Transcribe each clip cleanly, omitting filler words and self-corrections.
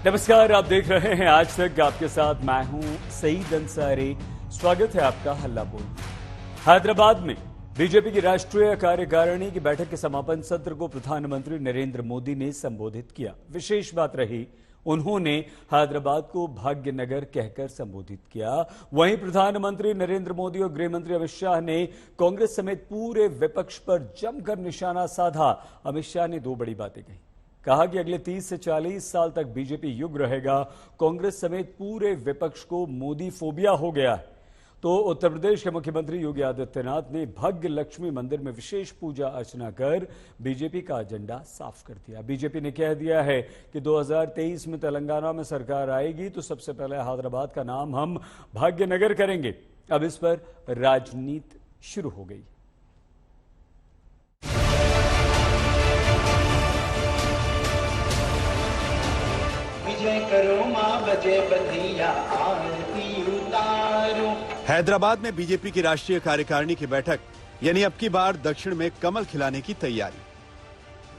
नमस्कार, आप देख रहे हैं आज तक। आपके साथ मैं हूं सईद अंसारी। स्वागत है आपका हल्ला बोल। हैदराबाद में बीजेपी की राष्ट्रीय कार्यकारिणी की बैठक के समापन सत्र को प्रधानमंत्री नरेंद्र मोदी ने संबोधित किया। विशेष बात रही, उन्होंने हैदराबाद को भाग्यनगर कहकर संबोधित किया। वहीं प्रधानमंत्री नरेंद्र मोदी और गृह मंत्री अमित शाह ने कांग्रेस समेत पूरे विपक्ष पर जमकर निशाना साधा। अमित शाह ने दो बड़ी बातें कही। कहा कि अगले 30 से 40 साल तक बीजेपी युग रहेगा। कांग्रेस समेत पूरे विपक्ष को मोदी फोबिया हो गया है। तो उत्तर प्रदेश के मुख्यमंत्री योगी आदित्यनाथ ने भाग्य लक्ष्मी मंदिर में विशेष पूजा अर्चना कर बीजेपी का एजेंडा साफ कर दिया। बीजेपी ने कह दिया है कि 2023 में तेलंगाना में सरकार आएगी तो सबसे पहले हैदराबाद का नाम हम भाग्यनगर करेंगे। अब इस पर राजनीति शुरू हो गई। करो मां बजे बधिया आरती उतारो। हैदराबाद में बीजेपी की राष्ट्रीय कार्यकारिणी की बैठक, यानी अब की बार दक्षिण में कमल खिलाने की तैयारी।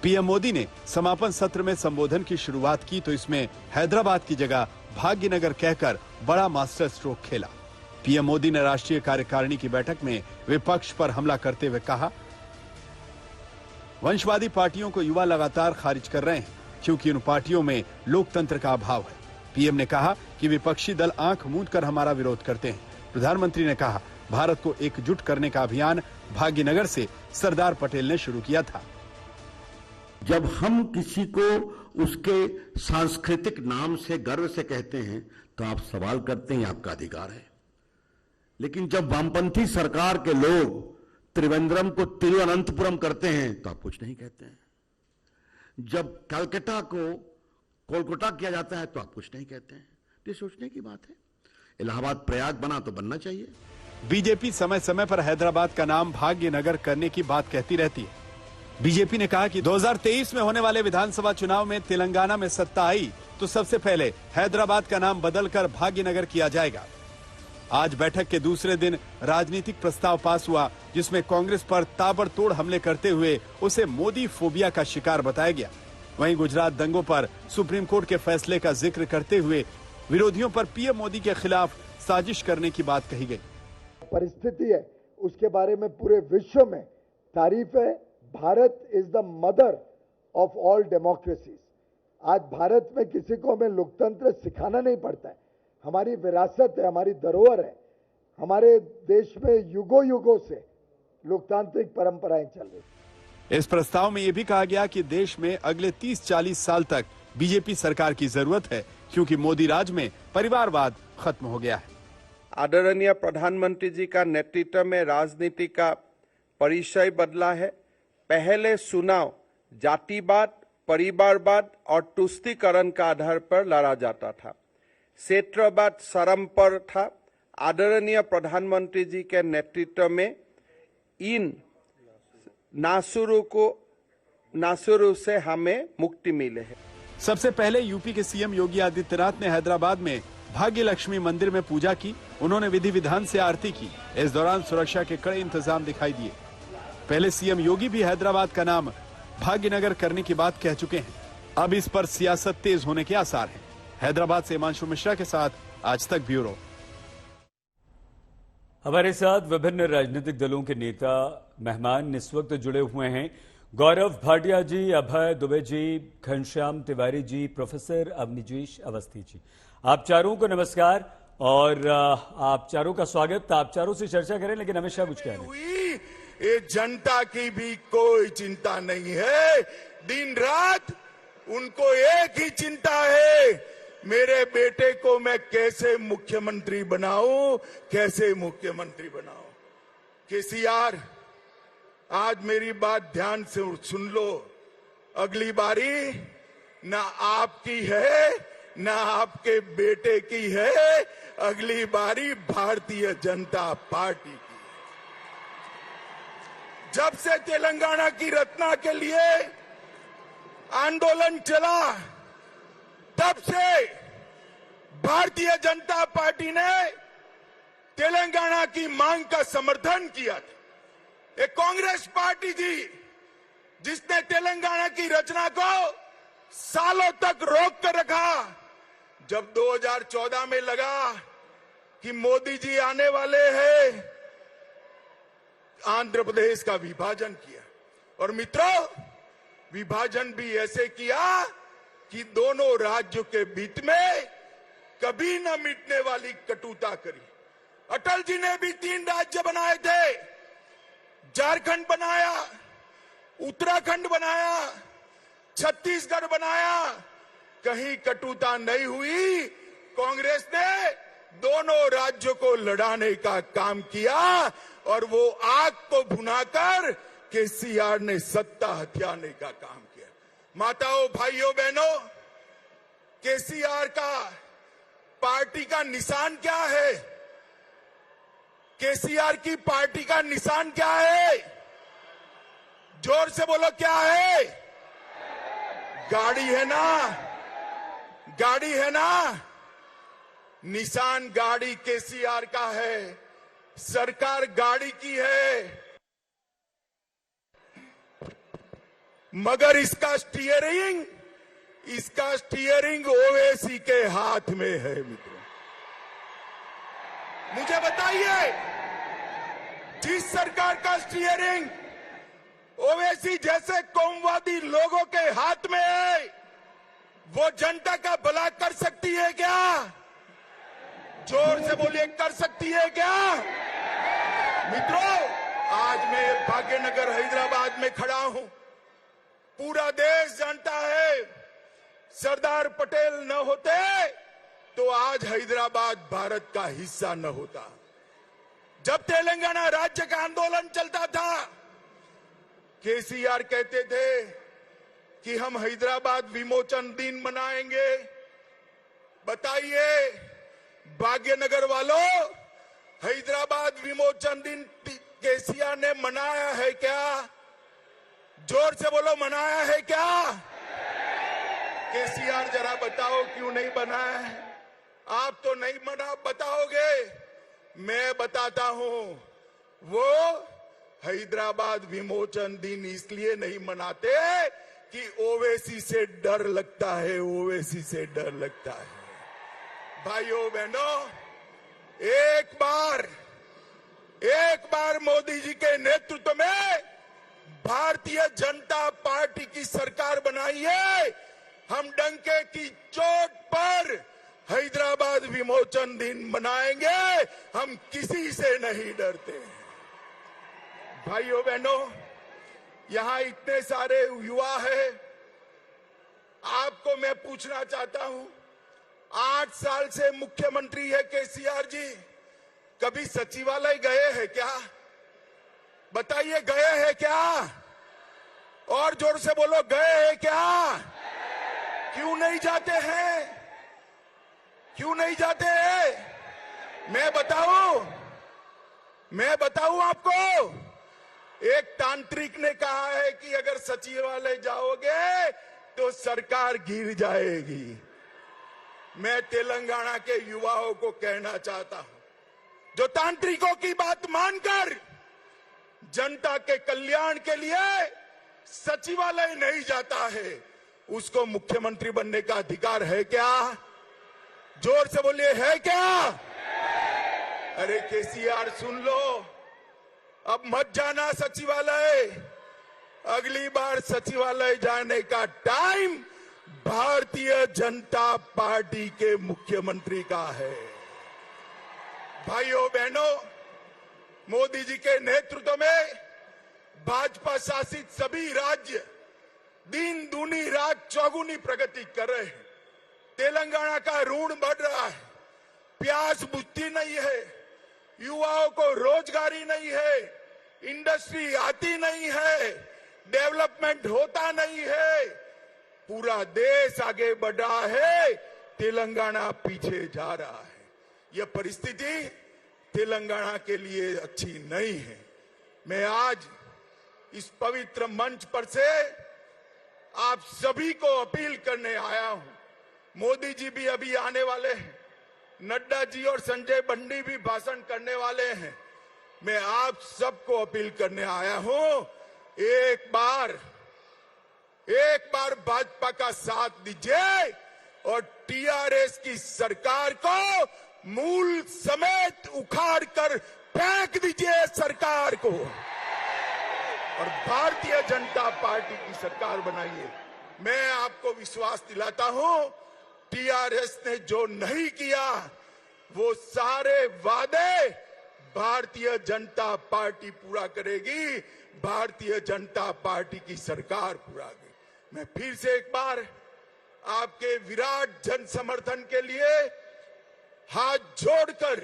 पीएम मोदी ने समापन सत्र में संबोधन की शुरुआत की तो इसमें हैदराबाद की जगह भाग्यनगर कहकर बड़ा मास्टर स्ट्रोक खेला। पीएम मोदी ने राष्ट्रीय कार्यकारिणी की बैठक में विपक्ष पर हमला करते हुए कहा, वंशवादी पार्टियों को युवा लगातार खारिज कर रहे हैं क्योंकि उन पार्टियों में लोकतंत्र का अभाव है। पीएम ने कहा कि विपक्षी दल आंख मूंद कर हमारा विरोध करते हैं। प्रधानमंत्री ने कहा, भारत को एकजुट करने का अभियान भाग्यनगर से सरदार पटेल ने शुरू किया था। जब हम किसी को उसके सांस्कृतिक नाम से गर्व से कहते हैं तो आप सवाल करते हैं, आपका अधिकार है। लेकिन जब वामपंथी सरकार के लोग त्रिवेंद्रम को तिरुवनंतपुरम करते हैं तो आप कुछ नहीं कहते हैं। जब कलकत्ता को कोलकाता किया जाता है तो आप कुछ नहीं कहते हैं। ये सोचने की बात है। इलाहाबाद प्रयाग बना तो बनना चाहिए। बीजेपी समय समय पर हैदराबाद का नाम भाग्यनगर करने की बात कहती रहती है। बीजेपी ने कहा कि 2023 में होने वाले विधानसभा चुनाव में तेलंगाना में सत्ता आई तो सबसे पहले हैदराबाद का नाम बदलकर भाग्यनगर किया जाएगा। आज बैठक के दूसरे दिन राजनीतिक प्रस्ताव पास हुआ जिसमें कांग्रेस पर ताबड़तोड़ हमले करते हुए उसे मोदी फोबिया का शिकार बताया गया। वहीं गुजरात दंगों पर सुप्रीम कोर्ट के फैसले का जिक्र करते हुए विरोधियों पर पीएम मोदी के खिलाफ साजिश करने की बात कही गई। परिस्थिति है उसके बारे में पूरे विश्व में तारीफ है। Bharat is the mother of all democracies. आज भारत में किसी को हमें लोकतंत्र सिखाना नहीं पड़ता है। हमारी विरासत है, हमारी धरोहर है। हमारे देश में युगों युगों से लोकतांत्रिक परंपराएं चल रही। इस प्रस्ताव में यह भी कहा गया कि देश में अगले 30-40 साल तक बीजेपी सरकार की जरूरत है क्योंकि मोदी राज में परिवारवाद खत्म हो गया है। आदरणीय प्रधानमंत्री जी का नेतृत्व में राजनीति का परिचय बदला है। पहले चुनाव जातिवाद, परिवारवाद और तुष्टीकरण का आधार पर लड़ा जाता था। क्षेत्रवाद शर्म पर था। आदरणीय प्रधानमंत्री जी के नेतृत्व में इन नासुरू से हमें मुक्ति मिले है। सबसे पहले यूपी के सीएम योगी आदित्यनाथ ने हैदराबाद में भाग्य लक्ष्मी मंदिर में पूजा की। उन्होंने विधि विधान से आरती की। इस दौरान सुरक्षा के कड़े इंतजाम दिखाई दिए। पहले सीएम योगी भी हैदराबाद का नाम भाग्यनगर करने की बात कह चुके हैं। अब इस पर सियासत तेज होने के आसार हैं। हैदराबाद से हिमांशु मिश्रा के साथ आज तक ब्यूरो। हमारे साथ विभिन्न राजनीतिक दलों के नेता मेहमान इस वक्त जुड़े हुए हैं। गौरव भाटिया जी, अभय दुबे जी, घनश्याम तिवारी जी, प्रोफेसर अवनीश अवस्थी जी, आप चारों को नमस्कार और आप चारों का स्वागत। आप चारों से चर्चा करें, लेकिन हमेशा कुछ कह रहे हैं। ये जनता की भी कोई चिंता नहीं है। दिन रात उनको एक ही चिंता है, मेरे बेटे को मैं कैसे मुख्यमंत्री बनाऊं, कैसे मुख्यमंत्री बनाऊं। केसीआर, आज मेरी बात ध्यान से सुन लो। अगली बारी ना आपकी है ना आपके बेटे की है, अगली बारी भारतीय जनता पार्टी की। जब से तेलंगाना की रचना के लिए आंदोलन चला, तब से भारतीय जनता पार्टी ने तेलंगाना की मांग का समर्थन किया था। एक कांग्रेस पार्टी थी जिसने तेलंगाना की रचना को सालों तक रोक कर रखा, जब 2014 में लगा कि मोदी जी आने वाले हैं, आंध्र प्रदेश का विभाजन किया। और मित्रों, विभाजन भी ऐसे किया कि दोनों राज्यों के बीच में कभी न मिटने वाली कटुता करी। अटल जी ने भी 3 राज्य बनाए थे, झारखंड बनाया, उत्तराखंड बनाया, छत्तीसगढ़ बनाया, कहीं कटुता नहीं हुई। कांग्रेस ने दोनों राज्यों को लड़ाने का काम किया और वो आग को भुनाकर केसीआर ने सत्ता हथियाने का काम किया। माताओं, भाइयों, बहनों, केसीआर का पार्टी का निशान क्या है? केसीआर की पार्टी का निशान क्या है? जोर से बोलो, क्या है? गाड़ी है ना? गाड़ी है ना? निशान गाड़ी केसीआर का है, सरकार गाड़ी की है, मगर इसका स्टीयरिंग ओवैसी के हाथ में है। मित्रों, मुझे बताइए, जिस सरकार का स्टीयरिंग ओवैसी जैसे कौमवादी लोगों के हाथ में है, वो जनता का भला कर सकती है क्या? जोर से बोलिए, कर सकती है क्या? मित्रों, आज मैं भाग्यनगर हैदराबाद में खड़ा हूं। पूरा देश जानता है, सरदार पटेल न होते तो आज हैदराबाद भारत का हिस्सा न होता। जब तेलंगाना राज्य का आंदोलन चलता था, केसीआर कहते थे कि हम हैदराबाद विमोचन दिन मनाएंगे। बताइए भाग्यनगर वालों, हैदराबाद विमोचन दिन केसीआर ने मनाया है क्या? जोर से बोलो, मनाया है क्या? केसीआर जरा बताओ क्यों नहीं बनाया है? आप तो नहीं मना बताओगे, मैं बताता हूं। वो हैदराबाद विमोचन दिन इसलिए नहीं मनाते कि ओवैसी से डर लगता है, ओवैसी से डर लगता है। भाइयों बहनों, एक बार मोदी जी के नेतृत्व में भारतीय जनता पार्टी की सरकार बनाइए, हम डंके की चोट पर हैदराबाद विमोचन दिन मनाएंगे। हम किसी से नहीं डरते। भाइयों बहनों, यहां इतने सारे युवा हैं, आपको मैं पूछना चाहता हूं, 8 साल से मुख्यमंत्री है केसीआर जी, कभी सचिवालय गए हैं क्या? बताइए, गए हैं क्या? और जोर से बोलो, गए हैं क्या? क्यों नहीं जाते हैं? क्यों नहीं जाते हैं? मैं बताऊं आपको। एक तांत्रिक ने कहा है कि अगर सचिवालय जाओगे तो सरकार गिर जाएगी। मैं तेलंगाना के युवाओं को कहना चाहता हूं, जो तांत्रिकों की बात मानकर जनता के कल्याण के लिए सचिवालय नहीं जाता है, उसको मुख्यमंत्री बनने का अधिकार है क्या? जोर से बोलिए, है क्या? अरे केसीआर सुन लो, अब मत जाना सचिवालय। अगली बार सचिवालय जाने का टाइम भारतीय जनता पार्टी के मुख्यमंत्री का है। भाइयों बहनों, मोदी जी के नेतृत्व में भाजपा शासित सभी राज्य दिन दूनी रात चौगुनी प्रगति कर रहे हैं। तेलंगाना का ऋण बढ़ रहा है, प्यास बुझती नहीं है, युवाओं को रोजगारी नहीं है, इंडस्ट्री आती नहीं है, डेवलपमेंट होता नहीं है, पूरा देश आगे बढ़ रहा है, तेलंगाना पीछे जा रहा है। यह परिस्थिति तेलंगाना के लिए अच्छी नहीं है। मैं आज इस पवित्र मंच पर से आप सभी को अपील करने आया हूं। मोदी जी भी अभी आने वाले हैं, नड्डा जी और संजय बंडी भी भाषण करने वाले हैं। मैं आप सबको अपील करने आया हूं, एक बार भाजपा का साथ दीजिए, और टीआरएस की सरकार को मूल समेत उखाड़ कर फेंक दीजिए सरकार को और भारतीय जनता पार्टी की सरकार बनाइए। मैं आपको विश्वास दिलाता हूं, टीआरएस ने जो नहीं किया वो सारे वादे भारतीय जनता पार्टी पूरा करेगी, भारतीय जनता पार्टी की सरकार पूरा करेगी। मैं फिर से एक बार आपके विराट जन समर्थन के लिए हाथ जोड़कर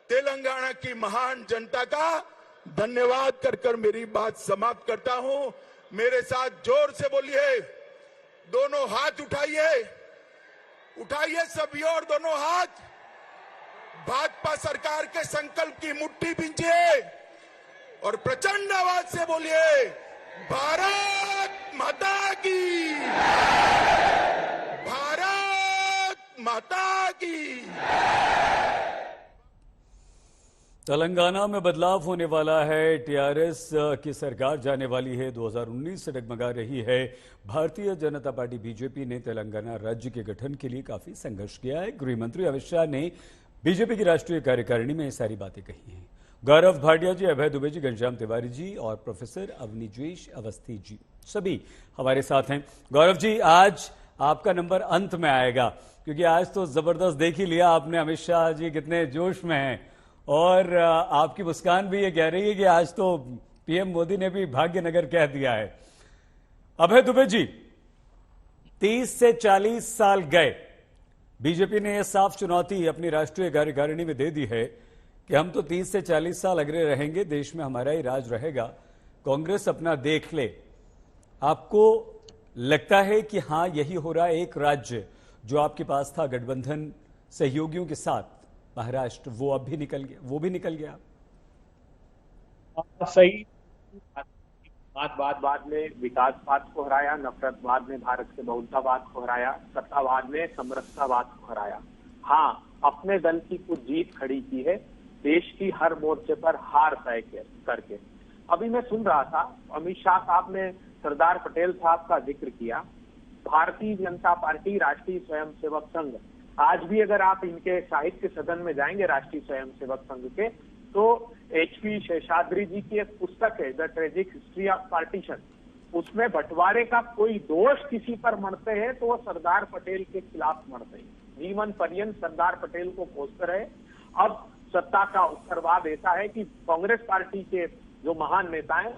तेलंगाना की महान जनता का धन्यवाद कर मेरी बात समाप्त करता हूं। मेरे साथ जोर से बोलिए, दोनों हाथ उठाइए, उठाइए सभी और दोनों हाथ। भाजपा सरकार के संकल्प की मुट्ठी भींचिए और प्रचंड आवाज से बोलिए, भारत माता की, भारत माता की। तेलंगाना में बदलाव होने वाला है। टीआरएस की सरकार जाने वाली है। 2019 से डगमगा रही है। भारतीय जनता पार्टी बीजेपी ने तेलंगाना राज्य के गठन के लिए काफी संघर्ष किया है। गृह मंत्री अमित शाह ने बीजेपी की राष्ट्रीय कार्यकारिणी में ये सारी बातें कही हैं। गौरव भाटिया जी, अभय दुबे जी, घनश्याम तिवारी जी और प्रोफेसर अवनीजेश अवस्थी जी सभी हमारे साथ हैं। गौरव जी, आज आपका नंबर अंत में आएगा क्योंकि आज तो जबरदस्त देख ही लिया आपने अमित शाह जी कितने जोश में हैं और आपकी मुस्कान भी ये कह रही है कि आज तो पीएम मोदी ने भी भाग्यनगर कह दिया है। अभय दुबे जी, 30 से 40 साल गए, बीजेपी ने यह साफ चुनौती अपनी राष्ट्रीय कार्यकारिणी में दे दी है कि हम तो 30 से 40 साल अग्रे रहेंगे, देश में हमारा ही राज रहेगा, कांग्रेस अपना देख ले। आपको लगता है कि हां यही हो रहा है? एक राज्य जो आपके पास था गठबंधन सहयोगियों के साथ, महाराष्ट्र, वो अब भी निकल गया, वो भी निकल गया। सही बात में विकासवाद को हराया, नफरतवाद ने भारत के बहुलतावाद को हराया, सत्तावाद ने समरसतावाद को हराया। हाँ, अपने दल की कुछ जीत खड़ी की है, देश की हर मोर्चे पर हार तय करके। अभी मैं सुन रहा था, अमित शाह साहब ने सरदार पटेल साहब का जिक्र किया। भारतीय जनता पार्टी, राष्ट्रीय स्वयंसेवक संघ, आज भी अगर आप इनके साहित्य सदन में जाएंगे राष्ट्रीय स्वयंसेवक संघ के, तो HP शेषाद्री जी की एक पुस्तक है the tragic history of partition, उसमें बंटवारे का कोई दोष किसी पर मढ़ते हैं तो वो सरदार पटेल के खिलाफ मढ़ते हैं। जीवन पर्यंत सरदार पटेल को कोसते रहे। अब सत्ता का उत्तरवाद ऐसा है कि कांग्रेस पार्टी के जो महान नेता हैं,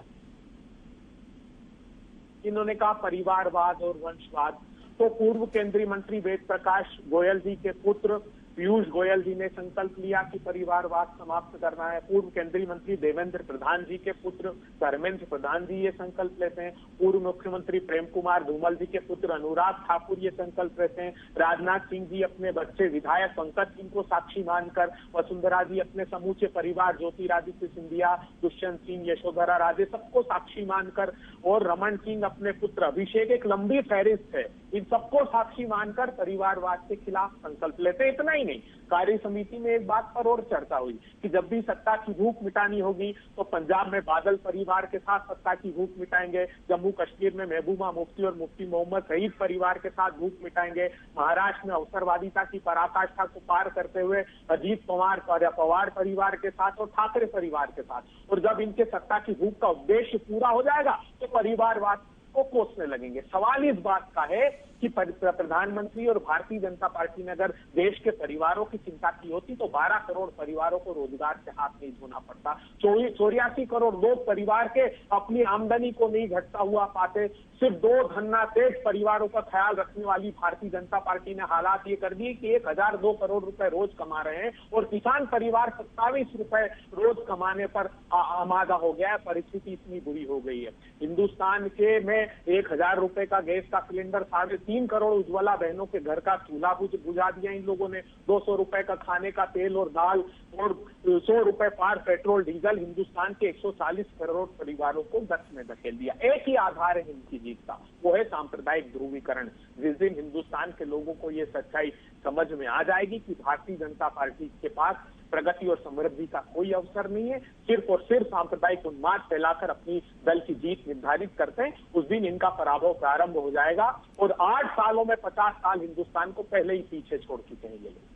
इन्होंने कहा परिवारवाद और वंशवाद, तो पूर्व केंद्रीय मंत्री वेद प्रकाश गोयल जी के पुत्र पीयूष गोयल जी ने संकल्प लिया कि परिवारवाद समाप्त करना है। पूर्व केंद्रीय मंत्री देवेंद्र प्रधान जी के पुत्र धर्मेंद्र प्रधान जी ये संकल्प लेते हैं। पूर्व मुख्यमंत्री प्रेम कुमार धूमल जी के पुत्र अनुराग ठाकुर ये संकल्प लेते हैं। राजनाथ सिंह जी अपने बच्चे विधायक पंकज सिंह को साक्षी मानकर, वसुंधरा जी अपने समूचे परिवार ज्योतिरादित्य सिंधिया, दुष्यंत सिंह, यशोधरा राजे सबको साक्षी मानकर, और रमन सिंह अपने पुत्र अभिषेक, एक लंबी फहरिस्त है, इन सबको साक्षी मानकर परिवारवाद के खिलाफ संकल्प लेते। इतना ही नहीं, कार्य समिति में एक बात पर और चर्चा हुई कि जब भी सत्ता की भूख मिटानी होगी तो पंजाब में बादल परिवार के साथ सत्ता की भूख मिटाएंगे, जम्मू कश्मीर में महबूबा मुफ्ती और मुफ्ती मोहम्मद सईद परिवार के साथ भूख मिटाएंगे, महाराष्ट्र में अवसरवादिता की पराकाष्ठा को पार करते हुए अजीत पवार परिवार के साथ और ठाकरे परिवार के साथ, और जब इनके सत्ता की भूख का उद्देश्य पूरा हो जाएगा तो परिवारवाद को कोसने लगेंगे। सवाल इस बात का है कि प्रधानमंत्री और भारतीय जनता पार्टी ने अगर देश के परिवारों की चिंता की होती तो 12 करोड़ परिवारों को रोजगार से हाथ नहीं धोना पड़ता। 84 करोड़ लोग परिवार के अपनी आमदनी को नहीं घटता हुआ पाते। सिर्फ 2 धन्ना सेठ परिवारों का ख्याल रखने वाली भारतीय जनता पार्टी ने हालात ये कर दिए कि 1002 करोड़ रुपए रोज कमा रहे हैं और किसान परिवार 27 रुपए रोज कमाने पर आमादा हो गया है। परिस्थिति इतनी बुरी हो गई है। हिंदुस्तान के में 1000 रुपए का गैस का सिलेंडर 3.5 करोड़ उज्ज्वला बहनों के घर का चूल्हा बुझा दिया इन लोगों ने। 200 रुपए का खाने का तेल और दाल और 100 रुपए पार पेट्रोल डीजल हिंदुस्तान के 140 करोड़ परिवारों को दस में धकेल दिया। एक ही आधार है इनकी जीत का, वो है सांप्रदायिक ध्रुवीकरण। जिस दिन हिंदुस्तान के लोगों को ये सच्चाई समझ में आ जाएगी कि भारतीय जनता पार्टी के पास प्रगति और समृद्धि का कोई अवसर नहीं है। सिर्फ और सिर्फ सांप्रदायिक उन्माद फैलाकर अपनी दल की जीत निर्धारित करते हैं। उस दिन इनका पराभव प्रारंभ हो जाएगा और 8 सालों में 50 साल हिंदुस्तान को पहले ही पीछे छोड़ चुके हैं ये लोग।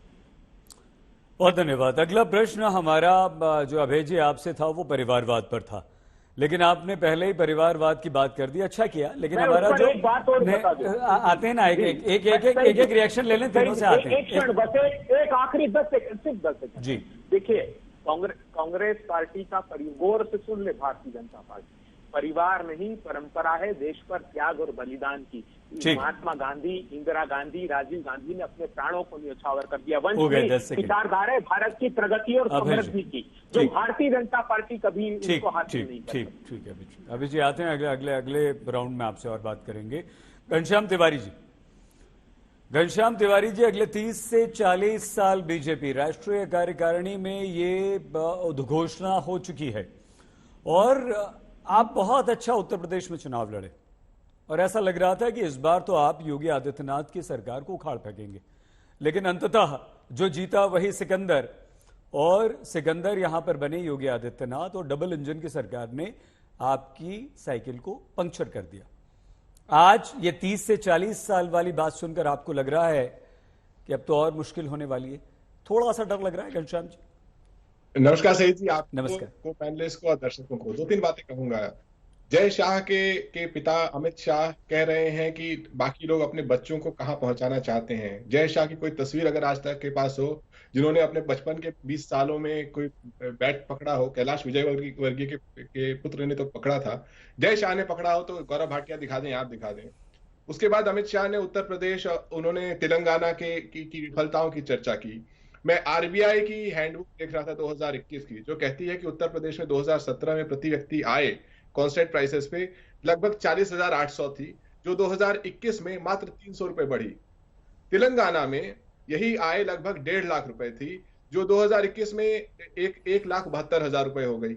बहुत धन्यवाद। अगला प्रश्न हमारा जो अभय जी आपसे था वो परिवारवाद पर था, लेकिन आपने पहले ही परिवारवाद की बात कर दी। अच्छा किया, लेकिन हमारा जो एक बात और बता दूं। आते हैं ना, एक रिएक्शन ले लें, तीनों से आते हैं। एक क्षण बस, एक आखिरी 10 सेकंड, सिर्फ 10 सेकंड जी। देखिए, कांग्रेस पार्टी का गौर से सुन ले, भारतीय जनता पार्टी परिवार नहीं परंपरा है देश पर त्याग और बलिदान की। महात्मा गांधी, इंदिरा गांधी, राजीव गांधी ने अपने प्राणों को न्यौछावर कर दिया। वंश विचारधारा है भारत की प्रगति और समृद्धि की, जो भारतीय जनता पार्टी कभी उनको हासिल नहीं कर सकती। ठीक है अभी जी, आते हैं अगले राउंड में आपसे और बात करेंगे। घनश्याम तिवारी जी, अगले 30 से 40 साल बीजेपी राष्ट्रीय कार्यकारिणी में ये उद्घोषणा हो चुकी है और आप बहुत अच्छा उत्तर प्रदेश में चुनाव लड़े और ऐसा लग रहा था कि इस बार तो आप योगी आदित्यनाथ की सरकार को उखाड़ फेंकेंगे, लेकिन अंततः जो जीता वही सिकंदर, और सिकंदर यहां पर बने योगी आदित्यनाथ और डबल इंजन की सरकार ने आपकी साइकिल को पंक्चर कर दिया। आज ये 30 से 40 साल वाली बात सुनकर आपको लग रहा है कि अब तो और मुश्किल होने वाली है? थोड़ा सा डर लग रहा है घनश्याम जी? नमस्कार सही जी, आप नमस्कार को पैनलिस्ट को और दर्शकों को 2-3 बातें कहूंगा। जय शाह के पिता अमित शाह कह रहे हैं कि बाकी लोग अपने बच्चों को कहां पहुंचाना चाहते हैं। जय शाह की कोई तस्वीर अगर आज तक के पास हो जिन्होंने अपने बचपन के 20 सालों में कोई बैट पकड़ा हो, कैलाश विजयवर्गीय के पुत्र ने तो पकड़ा था, जय शाह ने पकड़ा हो तो गौरव भाटिया दिखा दें, आप दिखा दें। उसके बाद अमित शाह ने उत्तर प्रदेश, उन्होंने तेलंगाना की विफलताओं की चर्चा की। मैं आरबीआई की हैंडबुक देख रहा था 2021 की, जो कहती है कि उत्तर प्रदेश में 2017 में प्रति व्यक्ति आय कांस्टेंट प्राइसेस पे लगभग 40,800 थी, जो 2021 में मात्र 300 रुपए बढ़ी। तेलंगाना में यही आय लगभग 1.5 लाख रुपए थी, जो 2021 में 1,72,000 रुपए हो गई।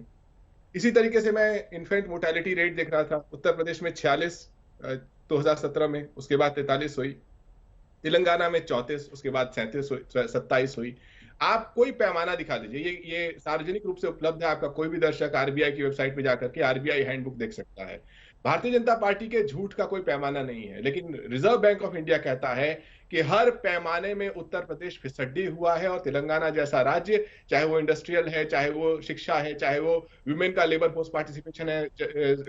इसी तरीके से मैं इन्फेंट मोर्टेलिटी रेट देख रहा था, उत्तर प्रदेश में 46 2017 में, उसके बाद 43 हुई, तेलंगाना में 34, उसके बाद 27 हुई। आप कोई पैमाना दिखा दीजिए, ये सार्वजनिक रूप से उपलब्ध है, आपका कोई भी दर्शक आरबीआई की वेबसाइट पे जाकर के आरबीआई हैंडबुक देख सकता है। भारतीय जनता पार्टी के झूठ का कोई पैमाना नहीं है, लेकिन रिजर्व बैंक ऑफ इंडिया कहता है कि हर पैमाने में उत्तर प्रदेश फिसड्डी हुआ है और तेलंगाना जैसा राज्य, चाहे वो इंडस्ट्रियल है, चाहे वो शिक्षा है, चाहे वो विमेन का लेबर फोर्स पार्टिसिपेशन है,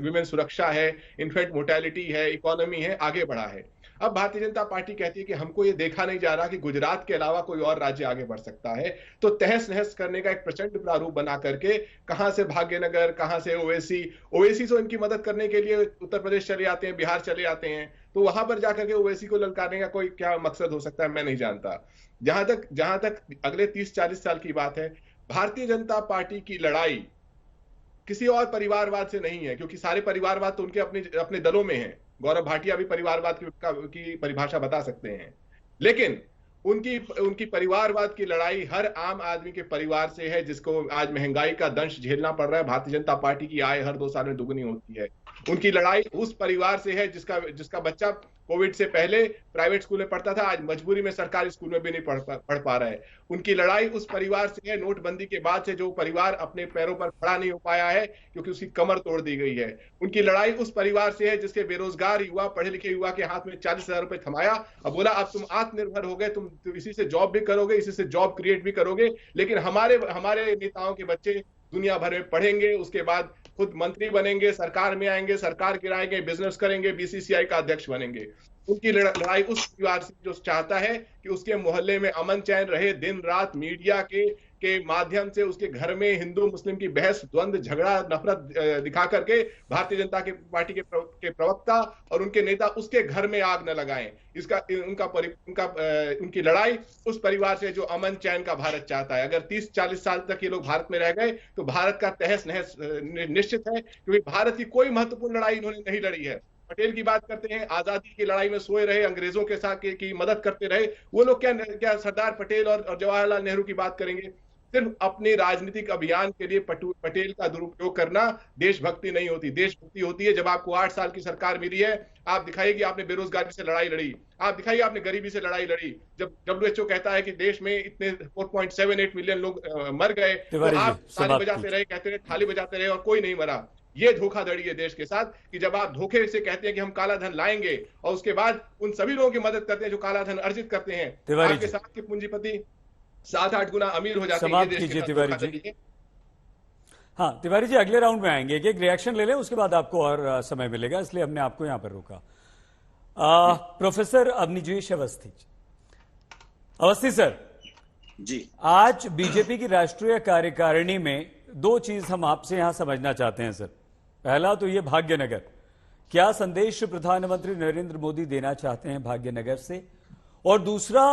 विमेन सुरक्षा है, इन्फेंट मोर्टेलिटी है, इकोनॉमी है, आगे बढ़ा है। अब भारतीय जनता पार्टी कहती है कि हमको ये देखा नहीं जा रहा कि गुजरात के अलावा कोई और राज्य आगे बढ़ सकता है, तो तहस नहस करने का एक प्रचंड प्रारूप बना करके कहां से भाग्यनगर, कहां से ओवैसी तो इनकी मदद करने के लिए उत्तर प्रदेश चले आते हैं, बिहार चले आते हैं, तो वहां पर जाकर के ओवैसी को ललकारने का कोई क्या मकसद हो सकता है, मैं नहीं जानता। जहां तक अगले 30-40 साल की बात है, भारतीय जनता पार्टी की लड़ाई किसी और परिवारवाद से नहीं है, क्योंकि सारे परिवारवाद तो उनके अपने दलों में है। गौरव भाटिया भी परिवारवाद की परिभाषा बता सकते हैं, लेकिन उनकी परिवारवाद की लड़ाई हर आम आदमी के परिवार से है, जिसको आज महंगाई का दंश झेलना पड़ रहा है। भारतीय जनता पार्टी की आय हर 2 साल में दुगनी होती है। उनकी लड़ाई उस परिवार से है जिसका बच्चा कोविड से पहले प्राइवेट स्कूल में पढ़ता था, आज मजबूरी में सरकारी स्कूल में भी नहीं पढ़ पा रहा है। उनकी लड़ाई उस परिवार से है, नोटबंदी के बाद से जो परिवार अपने पैरों पर खड़ा नहीं हो पाया है क्योंकि उसकी कमर तोड़ दी गई है। उनकी लड़ाई उस परिवार से है जिसके बेरोजगार युवा, पढ़े लिखे युवा के हाथ में 40,000 रुपए थमाया और बोला अब तुम आत्मनिर्भर हो गए, तुम इसी से जॉब भी करोगे, इसी से जॉब क्रिएट भी करोगे, लेकिन हमारे नेताओं के बच्चे दुनिया भर में पढ़ेंगे, उसके बाद खुद मंत्री बनेंगे, सरकार में आएंगे, सरकार गिराएंगे, बिजनेस करेंगे, बीसीसीआई का अध्यक्ष बनेंगे। उनकी लड़ाई उस परिवार से जो चाहता है कि उसके मोहल्ले में अमन चैन रहे, दिन रात मीडिया के माध्यम से उसके घर में हिंदू मुस्लिम की बहस, द्वंद, झगड़ा, नफरत दिखा करके भारतीय जनता पार्टी के प्रवक्ता और उनके नेता उसके घर में आग न लगाएं। उनकी लड़ाई उस परिवार से जो अमन चैन का भारत चाहता है। अगर 30-40 साल तक ये लोग भारत में रह गए तो भारत का तहस नहस निश्चित है, क्योंकि भारत की कोई महत्वपूर्ण लड़ाई इन्होंने नहीं लड़ी है। पटेल की बात करते हैं, आजादी की लड़ाई में सोए रहे, अंग्रेजों के साथ की मदद करते रहे, वो लोग क्या सरदार पटेल और जवाहरलाल नेहरू की बात करेंगे? सिर्फ अपने राजनीतिक अभियान के लिए पटेल का दुरुपयोग करना देशभक्ति नहीं होती। देशभक्ति होती है जब आपको 8 साल की सरकार मिली है, आप दिखाइए कि आपने बेरोजगारी से लड़ाई लड़ी, आप दिखाइए आपने गरीबी से लड़ाई लड़ी। जब WHO कहता है कि देश में इतने 4.78 मिलियन लोग मर गए, तो आप ताली बजाते रहे, कहते रहे, थाली बजाते रहे और कोई नहीं मरा। ये धोखाधड़ी है देश के साथ कि जब आप धोखे से कहते हैं कि हम काला धन लाएंगे और उसके बाद उन सभी लोगों की मदद करते हैं जो काला धन अर्जित करते हैं, आपके साथ के पूंजीपति 7-8 गुना अमीर हो जाते हैं। समाप्त कीजिए तिवारी जी। हाँ तिवारी जी, अगले राउंड में आएंगे, एक रिएक्शन ले लें, उसके बाद आपको और समय मिलेगा, इसलिए हमने आपको यहां पर रोका। प्रोफेसर अवनीजेश अवस्थी सर जी, आज बीजेपी की राष्ट्रीय कार्यकारिणी में दो चीज हम आपसे यहां समझना चाहते हैं सर। पहला तो ये भाग्यनगर, क्या संदेश प्रधानमंत्री नरेंद्र मोदी देना चाहते हैं भाग्यनगर से, और दूसरा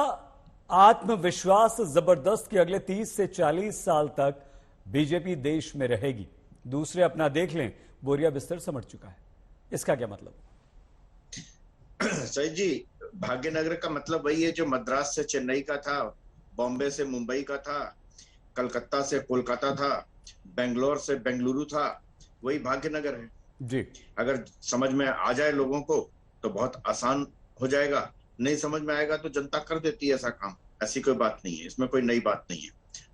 आत्मविश्वास जबरदस्त कि अगले 30 से 40 साल तक बीजेपी देश में रहेगी। दूसरे अपना देख लें, बोरिया बिस्तर समझ चुका है, इसका क्या मतलब? सही जी, भाग्यनगर का मतलब वही है जो मद्रास से चेन्नई का था, बॉम्बे से मुंबई का था, कलकत्ता से कोलकाता था, बेंगलोर से बेंगलुरु था, वही भाग्यनगर है जी। अगर समझ में आ जाए लोगों को तो बहुत आसान हो जाएगा, नहीं समझ में आएगा तो जनता कर देती है ऐसा काम, ऐसी कोई बात नहीं है, इसमें कोई नई बात नहीं है।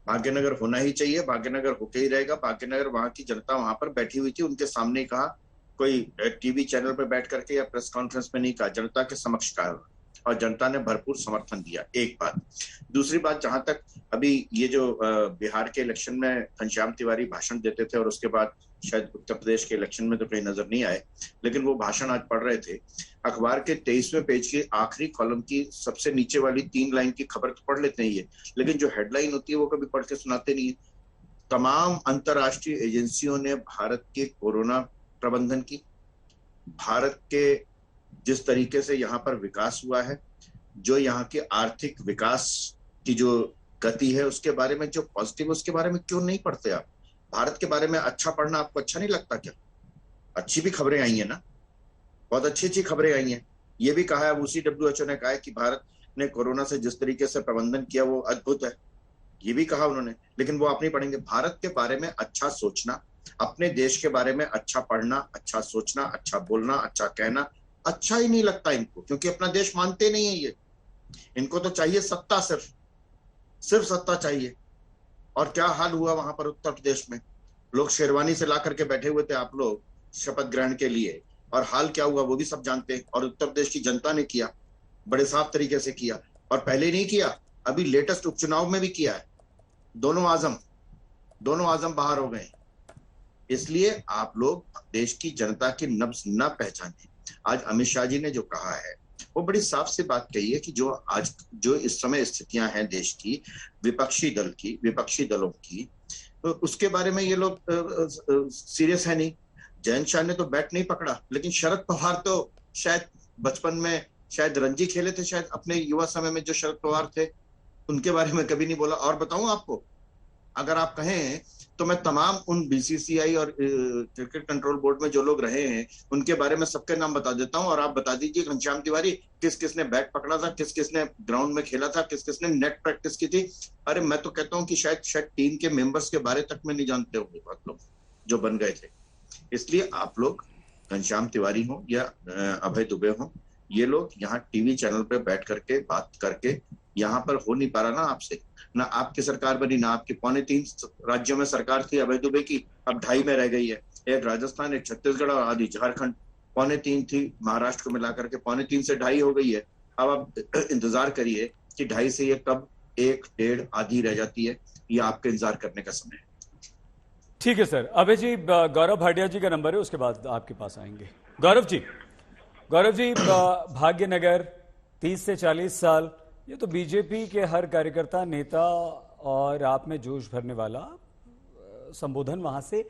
भाग्यनगर होना ही चाहिए, भाग्यनगर होके ही रहेगा। भाग्यनगर वहां की जनता वहां पर बैठी हुई थी, उनके सामने कहा, कोई टीवी चैनल पर बैठ करके या प्रेस कॉन्फ्रेंस में नहीं कहा, जनता के समक्ष कहा और जनता ने भरपूर समर्थन दिया। एक बात। दूसरी बात, जहां तक अभी ये जो बिहार के इलेक्शन में घनश्याम तिवारी भाषण देते थे और उसके बाद शायद उत्तर प्रदेश के इलेक्शन में तो कहीं नजर नहीं आए, लेकिन वो भाषण आज पढ़ रहे थे, अखबार के 23वें पेज के आखिरी कॉलम की सबसे नीचे वाली 3 लाइन की खबर तो पढ़ लेते हैं ये, लेकिन जो हेडलाइन होती है वो कभी पढ़ के सुनाते नहीं है। तमाम अंतर्राष्ट्रीय एजेंसियों ने भारत के कोरोना प्रबंधन की, भारत के जिस तरीके से यहाँ पर विकास हुआ है, जो यहाँ के आर्थिक विकास की जो गति है उसके बारे में जो पॉजिटिव, उसके बारे में क्यों नहीं पढ़ते आप? भारत के बारे में अच्छा पढ़ना आपको अच्छा नहीं लगता क्या? अच्छी भी खबरें आई हैं ना, बहुत अच्छी अच्छी खबरें आई हैं। ये भी कहा है, उसी WHO ने कहा है कि भारत ने कोरोना से जिस तरीके से प्रबंधन किया वो अद्भुत है, ये भी कहा उन्होंने, लेकिन वो आप नहीं पढ़ेंगे। भारत के बारे में अच्छा सोचना, अपने देश के बारे में अच्छा पढ़ना, अच्छा सोचना, अच्छा बोलना, अच्छा कहना अच्छा ही नहीं लगता इनको, क्योंकि अपना देश मानते नहीं है ये। इनको तो चाहिए सत्ता, सिर्फ सत्ता चाहिए। और क्या हाल हुआ वहां पर उत्तर प्रदेश में, लोग शेरवानी से ला करके बैठे हुए थे आप लोग शपथ ग्रहण के लिए, और हाल क्या हुआ वो भी सब जानते हैं। और उत्तर प्रदेश की जनता ने किया, बड़े साफ तरीके से किया, और पहले नहीं किया, अभी लेटेस्ट उपचुनाव में भी किया है। दोनों आजम बाहर हो गए। इसलिए आप लोग देश की जनता की नब्ज न पहचाने। आज अमित शाह जी ने जो कहा है वो बड़ी साफ सी बात कही है कि जो इस समय स्थितियां हैं देश की, विपक्षी दलों की, तो उसके बारे में ये लोग सीरियस है नहीं। जयंत शाह ने तो बैट नहीं पकड़ा, लेकिन शरद पवार तो शायद बचपन में शायद रणजी खेले थे, शायद अपने युवा समय में जो शरद पवार थे उनके बारे में कभी नहीं बोला। और बताऊं आपको, अगर आप कहें तो मैं तमाम उन BCCI और क्रिकेट कंट्रोल बोर्ड में जो लोग रहे हैं उनके बारे में सबके नाम बता देता हूं, और आप बता दीजिए घनश्याम तिवारी किस किसने बैट पकड़ा था, किस किसने ग्राउंड में खेला था, किस किसने नेट प्रैक्टिस की थी। अरे मैं तो कहता हूं कि शायद टीम के मेंबर्स के बारे तक में नहीं जानते होंगे आप लोग जो बन गए थे। इसलिए आप लोग, घनश्याम तिवारी हो या अभय दुबे हो, ये लोग यहाँ टीवी चैनल पे बैठ करके बात करके, यहाँ पर हो नहीं पा रहा ना आपसे, ना आपकी सरकार बनी, ना आपकी 3.25 राज्यों में सरकार थी अभय दुबे की, अब 2.5 में रह गई है। एक राजस्थान, एक छत्तीसगढ़ और आदि झारखंड 3.25 थी, महाराष्ट्र को मिलाकर के 3.25 से 2.5 हो गई है। अब आप इंतजार करिए कि 2.5 से ये कब 1, 1.5 आधी रह जाती है, ये आपके इंतजार करने का समय है। ठीक है सर। अभय जी, गौरव भाटिया जी का नंबर है, उसके बाद आपके पास आएंगे। गौरव जी, भाग्यनगर 30 से 40 साल, ये तो बीजेपी के हर कार्यकर्ता, नेता और आप में जोश भरने वाला संबोधन वहां से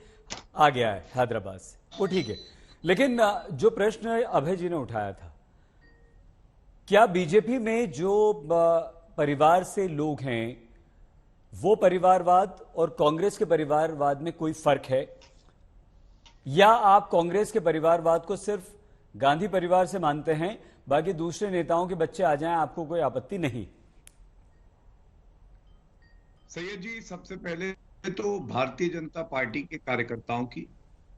आ गया है हैदराबाद से, वो ठीक है। लेकिन जो प्रश्न अभय जी ने उठाया था, क्या बीजेपी में जो परिवार से लोग हैं वो परिवारवाद और कांग्रेस के परिवारवाद में कोई फर्क है, या आप कांग्रेस के परिवारवाद को सिर्फ गांधी परिवार से मानते हैं, बाकी दूसरे नेताओं के बच्चे आ जाएं आपको कोई आपत्ति नहीं? सैयद जी, सबसे पहले तो भारतीय जनता पार्टी के कार्यकर्ताओं की,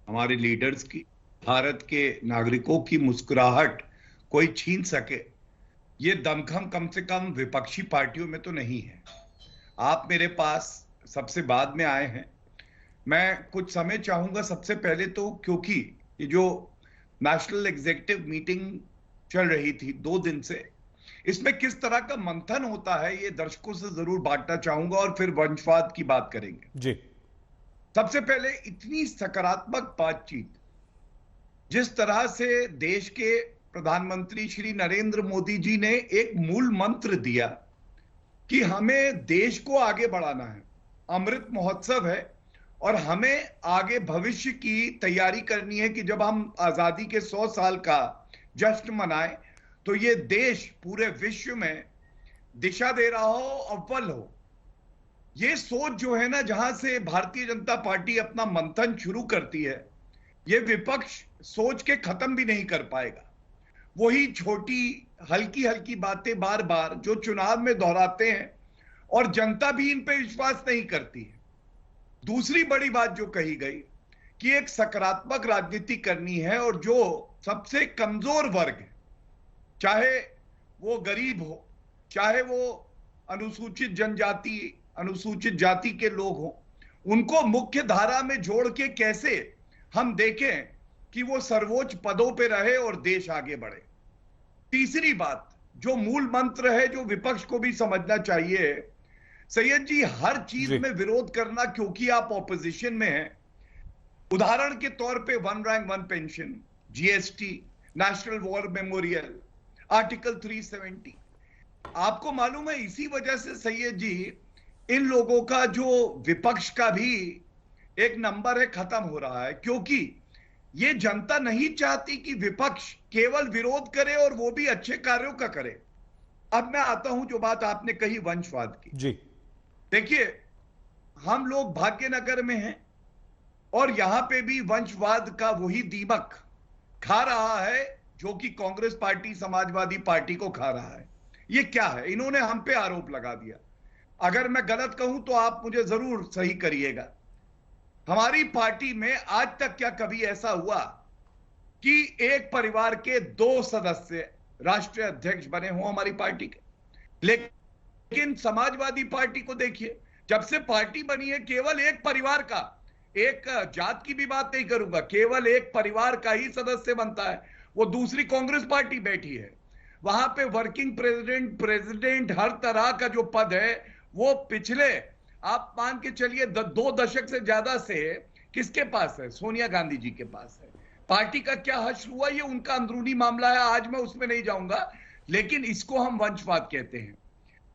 हमारे लीडर्स की, भारत के नागरिकों की मुस्कुराहट कोई छीन सके, ये दमखम कम से कम विपक्षी पार्टियों में तो नहीं है। आप मेरे पास सबसे बाद में आए हैं, मैं कुछ समय चाहूंगा सबसे पहले तो, क्योंकि ये जो नेशनल एग्जीक्यूटिव मीटिंग चल रही थी 2 दिन से, इसमें किस तरह का मंथन होता है ये दर्शकों से जरूर बांटना चाहूंगा और फिर वंशवाद की बात करेंगे जी। सबसे पहले इतनी सकारात्मक बातचीत, जिस तरह से देश के प्रधानमंत्री श्री नरेंद्र मोदी जी ने एक मूल मंत्र दिया कि हमें देश को आगे बढ़ाना है, अमृत महोत्सव है और हमें आगे भविष्य की तैयारी करनी है कि जब हम आजादी के 100 साल का जश्न मनाएं तो ये देश पूरे विश्व में दिशा दे रहा हो, अव्वल हो। ये सोच जो है ना, जहां से भारतीय जनता पार्टी अपना मंथन शुरू करती है, ये विपक्ष सोच के खत्म भी नहीं कर पाएगा। वही छोटी हल्की हल्की बातें बार बार जो चुनाव में दोहराते हैं और जनता भी इन पे विश्वास नहीं करती है। दूसरी बड़ी बात जो कही गई कि एक सकारात्मक राजनीति करनी है और जो सबसे कमजोर वर्ग है, चाहे वो गरीब हो, चाहे वो अनुसूचित जनजाति, अनुसूचित जाति के लोग हो, उनको मुख्य धारा में जोड़ के कैसे हम देखें कि वो सर्वोच्च पदों पे रहे और देश आगे बढ़े। तीसरी बात जो मूल मंत्र है, जो विपक्ष को भी समझना चाहिए, सैयद जी, हर चीज में विरोध करना क्योंकि आप ऑपोजिशन में हैं। उदाहरण के तौर पे 1 rank 1 pension, GST, national war memorial, article 370, आपको मालूम है इसी वजह से सैयद जी इन लोगों का जो विपक्ष का भी एक नंबर है खत्म हो रहा है, क्योंकि ये जनता नहीं चाहती कि विपक्ष केवल विरोध करे और वो भी अच्छे कार्यों का करे। अब मैं आता हूं जो बात आपने कही वंशवाद की जी। देखिए, हम लोग भाग्यनगर में हैं और यहां पे भी वंशवाद का वही दीमक खा रहा है जो कि कांग्रेस पार्टी, समाजवादी पार्टी को खा रहा है। ये क्या है? इन्होंने हम पे आरोप लगा दिया। अगर मैं गलत कहूं तो आप मुझे जरूर सही करिएगा। हमारी पार्टी में आज तक क्या कभी ऐसा हुआ कि एक परिवार के 2 सदस्य राष्ट्रीय अध्यक्ष बने हों हमारी पार्टी के? लेकिन समाजवादी पार्टी को देखिए, जब से पार्टी बनी है केवल एक परिवार का, एक जात की भी बात नहीं करूंगा, केवल एक परिवार का ही सदस्य बनता है। वो दूसरी कांग्रेस पार्टी बैठी है, वहां पे वर्किंग प्रेसिडेंट हर तरह का जो पद है वो पिछले, आप मान के चलिए 2 दशक से ज्यादा से किसके पास है? सोनिया गांधी जी के पास है। पार्टी का क्या हश्र हुआ ये उनका अंदरूनी मामला है, आज मैं उसमें नहीं जाऊंगा, लेकिन इसको हम वंशवाद कहते हैं।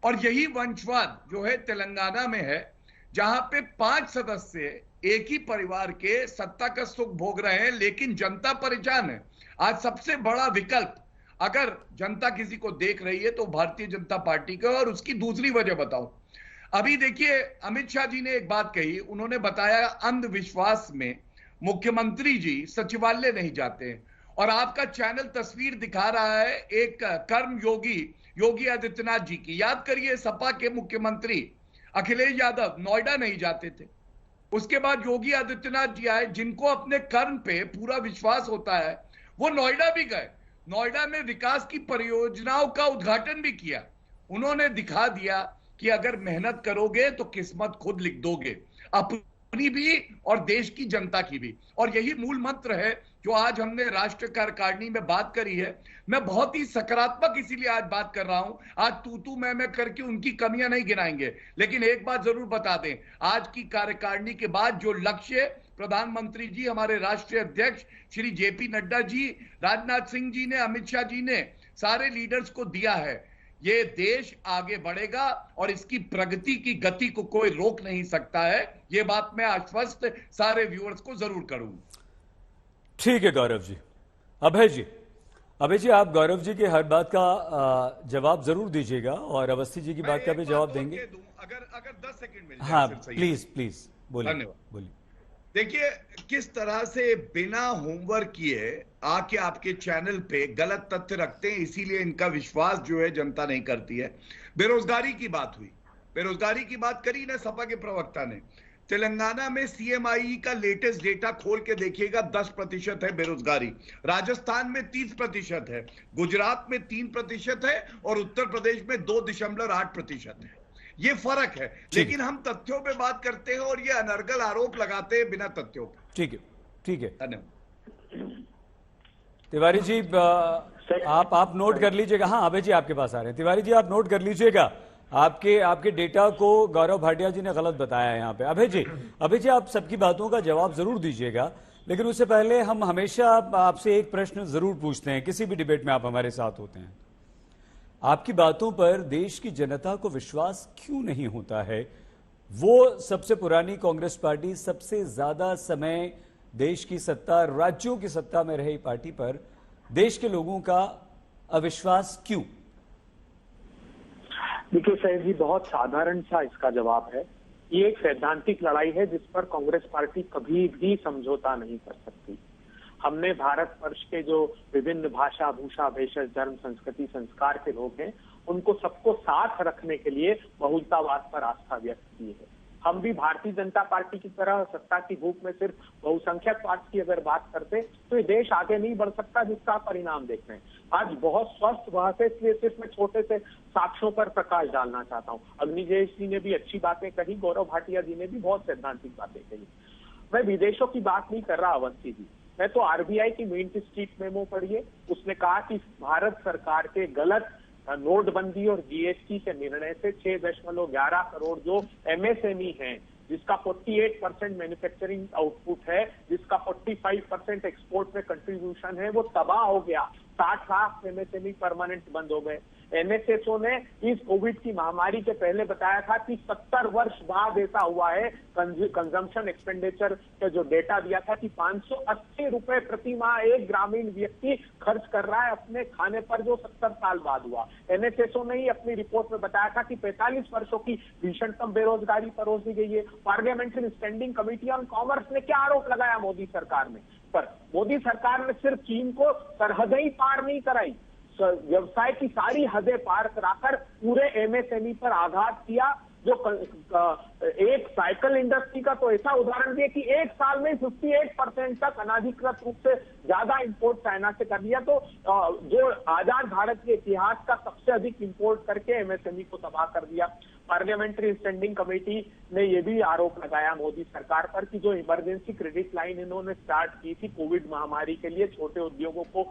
और यही वंशवाद जो है तेलंगाना में है, जहां पे 5 सदस्य एक ही परिवार के सत्ता का सुख भोग रहे हैं, लेकिन जनता परेशान है। आज सबसे बड़ा विकल्प अगर जनता किसी को देख रही है तो भारतीय जनता पार्टी का। और उसकी दूसरी वजह बताऊं, अभी देखिए अमित शाह जी ने एक बात कही, उन्होंने बताया अंधविश्वास में मुख्यमंत्री जी सचिवालय नहीं जाते हैं, और आपका चैनल तस्वीर दिखा रहा है एक कर्म योगी आदित्यनाथ जी की। याद करिए, सपा के मुख्यमंत्री अखिलेश यादव नोएडा नहीं जाते थे, उसके बाद योगी आदित्यनाथ जी आए जिनको अपने कर्म पे पूरा विश्वास होता है, वो नोएडा भी गए, नोएडा में विकास की परियोजनाओं का उद्घाटन भी किया। उन्होंने दिखा दिया कि अगर मेहनत करोगे तो किस्मत खुद लिख दोगे, अपनी भी और देश की जनता की भी। और यही मूल मंत्र है जो आज हमने राष्ट्रीय कार्यकारिणी में बात करी है। मैं बहुत ही सकारात्मक इसीलिए आज बात कर रहा हूं। आज तू मैं करके उनकी कमियां नहीं गिनाएंगे, लेकिन एक बात जरूर बता दें, आज की कार्यकारिणी के बाद जो लक्ष्य प्रधानमंत्री जी, हमारे राष्ट्रीय अध्यक्ष श्री जेपी नड्डा जी, राजनाथ सिंह जी ने, अमित शाह जी ने, सारे लीडर्स को दिया है, ये देश आगे बढ़ेगा और इसकी प्रगति की गति को कोई रोक नहीं सकता है। ये बात मैं आश्वस्त सारे व्यूअर्स को जरूर करूंगा। ठीक है गौरव जी। अभय जी, आप गौरव जी की हर बात का जवाब जरूर दीजिएगा और अवस्थी जी की बात का भी जवाब देंगे। अगर 10 सेकंड मिल हाँ, प्लीज बोलिए। धन्यवाद। देखिए किस तरह से बिना होमवर्क किए आके आपके चैनल पे गलत तथ्य रखते हैं, इसीलिए इनका विश्वास जो है जनता नहीं करती है। बेरोजगारी की बात हुई, बेरोजगारी की बात करी ना सपा के प्रवक्ता ने। तेलंगाना में सीएमआई का लेटेस्ट डेटा खोल के देखिएगा, 10% है बेरोजगारी। राजस्थान में 30% है, गुजरात में 3% है और उत्तर प्रदेश में 2.8% है। ये फर्क है, लेकिन हम तथ्यों पे बात करते हैं और ये अनर्गल आरोप लगाते हैं बिना तथ्यों पे। ठीक है, ठीक है। धन्यवाद। तिवारी जी आप नोट कर लीजिएगा। हाँ, अभय जी आपके पास आ रहे हैं। तिवारी जी आप नोट कर लीजिएगा, आपके डेटा को गौरव भाटिया जी ने गलत बताया है यहाँ पे। अभय जी आप सबकी बातों का जवाब जरूर दीजिएगा, लेकिन उससे पहले हम हमेशा आपसे एक प्रश्न जरूर पूछते हैं, किसी भी डिबेट में आप हमारे साथ होते हैं। आपकी बातों पर देश की जनता को विश्वास क्यों नहीं होता है? वो सबसे पुरानी कांग्रेस पार्टी, सबसे ज्यादा समय देश की सत्ता, राज्यों की सत्ता में रही पार्टी पर देश के लोगों का अविश्वास क्यों? देखिए सैफ जी, बहुत साधारण सा इसका जवाब है। ये एक सैद्धांतिक लड़ाई है जिस पर कांग्रेस पार्टी कभी भी समझौता नहीं कर सकती। हमने भारत वर्ष के जो विभिन्न भाषा, भूषा, भेषज, धर्म, संस्कृति, संस्कार के लोग हैं, उनको सबको साथ रखने के लिए बहुलतावाद पर आस्था व्यक्त की है। हम भी भारतीय जनता पार्टी की तरह सत्ता की भूख में सिर्फ बहुसंख्यकवाद की अगर बात करते तो ये देश आगे नहीं बढ़ सकता, जिसका परिणाम देख रहे हैं। आज बहुत स्वस्थ बहस है, इसलिए सिर्फ मैं छोटे से साक्ष्यों पर प्रकाश डालना चाहता हूँ। अग्निजेश जी ने भी अच्छी बातें कही, गौरव भाटिया जी ने भी बहुत सैद्धांतिक बातें कही। मैं विदेशों की बात नहीं कर रहा अवस्थी जी, मैं तो आरबीआई की मेन स्ट्रीट मेमो पढ़िए। उसने कहा कि भारत सरकार के गलत नोटबंदी और जीएसटी के निर्णय से 6.11 करोड़ जो एमएसएमई हैं, जिसका 48% मैन्युफैक्चरिंग आउटपुट है, जिसका 45% एक्सपोर्ट में कंट्रीब्यूशन है, वो तबाह हो गया। 60 लाख एमएसएमई परमानेंट बंद हो गए। एनएसएसओ ने इस कोविड की महामारी के पहले बताया था कि 70 वर्ष बाद ऐसा हुआ है। कंजम्पशन एक्सपेंडिचर का जो डेटा दिया था कि 580 रुपए प्रति माह एक ग्रामीण व्यक्ति खर्च कर रहा है अपने खाने पर, जो 70 साल बाद हुआ। एनएसएसओ ने ही अपनी रिपोर्ट में बताया था कि 45 वर्षों की भीषणतम बेरोजगारी परोस दी गई है। Parliamentary standing committee on commerce ने क्या आरोप लगाया मोदी सरकार में? पर मोदी सरकार ने सिर्फ चीन को सरहदें ही पार नहीं कराई, व्यवसाय की सारी हदें पार कराकर पूरे एमएसएमई पर आघात किया। जो एक साइकिल इंडस्ट्री का तो ऐसा उदाहरण दिया कि एक साल में 58% तक अनाधिकृत रूप से ज्यादा इंपोर्ट चाइना से कर दिया। तो जो आजाद भारत के इतिहास का सबसे अधिक इंपोर्ट करके एमएसएमई को तबाह कर दिया। पार्लियामेंट्री स्टैंडिंग कमेटी ने यह भी आरोप लगाया मोदी सरकार पर कि जो इमरजेंसी क्रेडिट लाइन इन्होंने स्टार्ट की थी कोविड महामारी के लिए छोटे उद्योगों को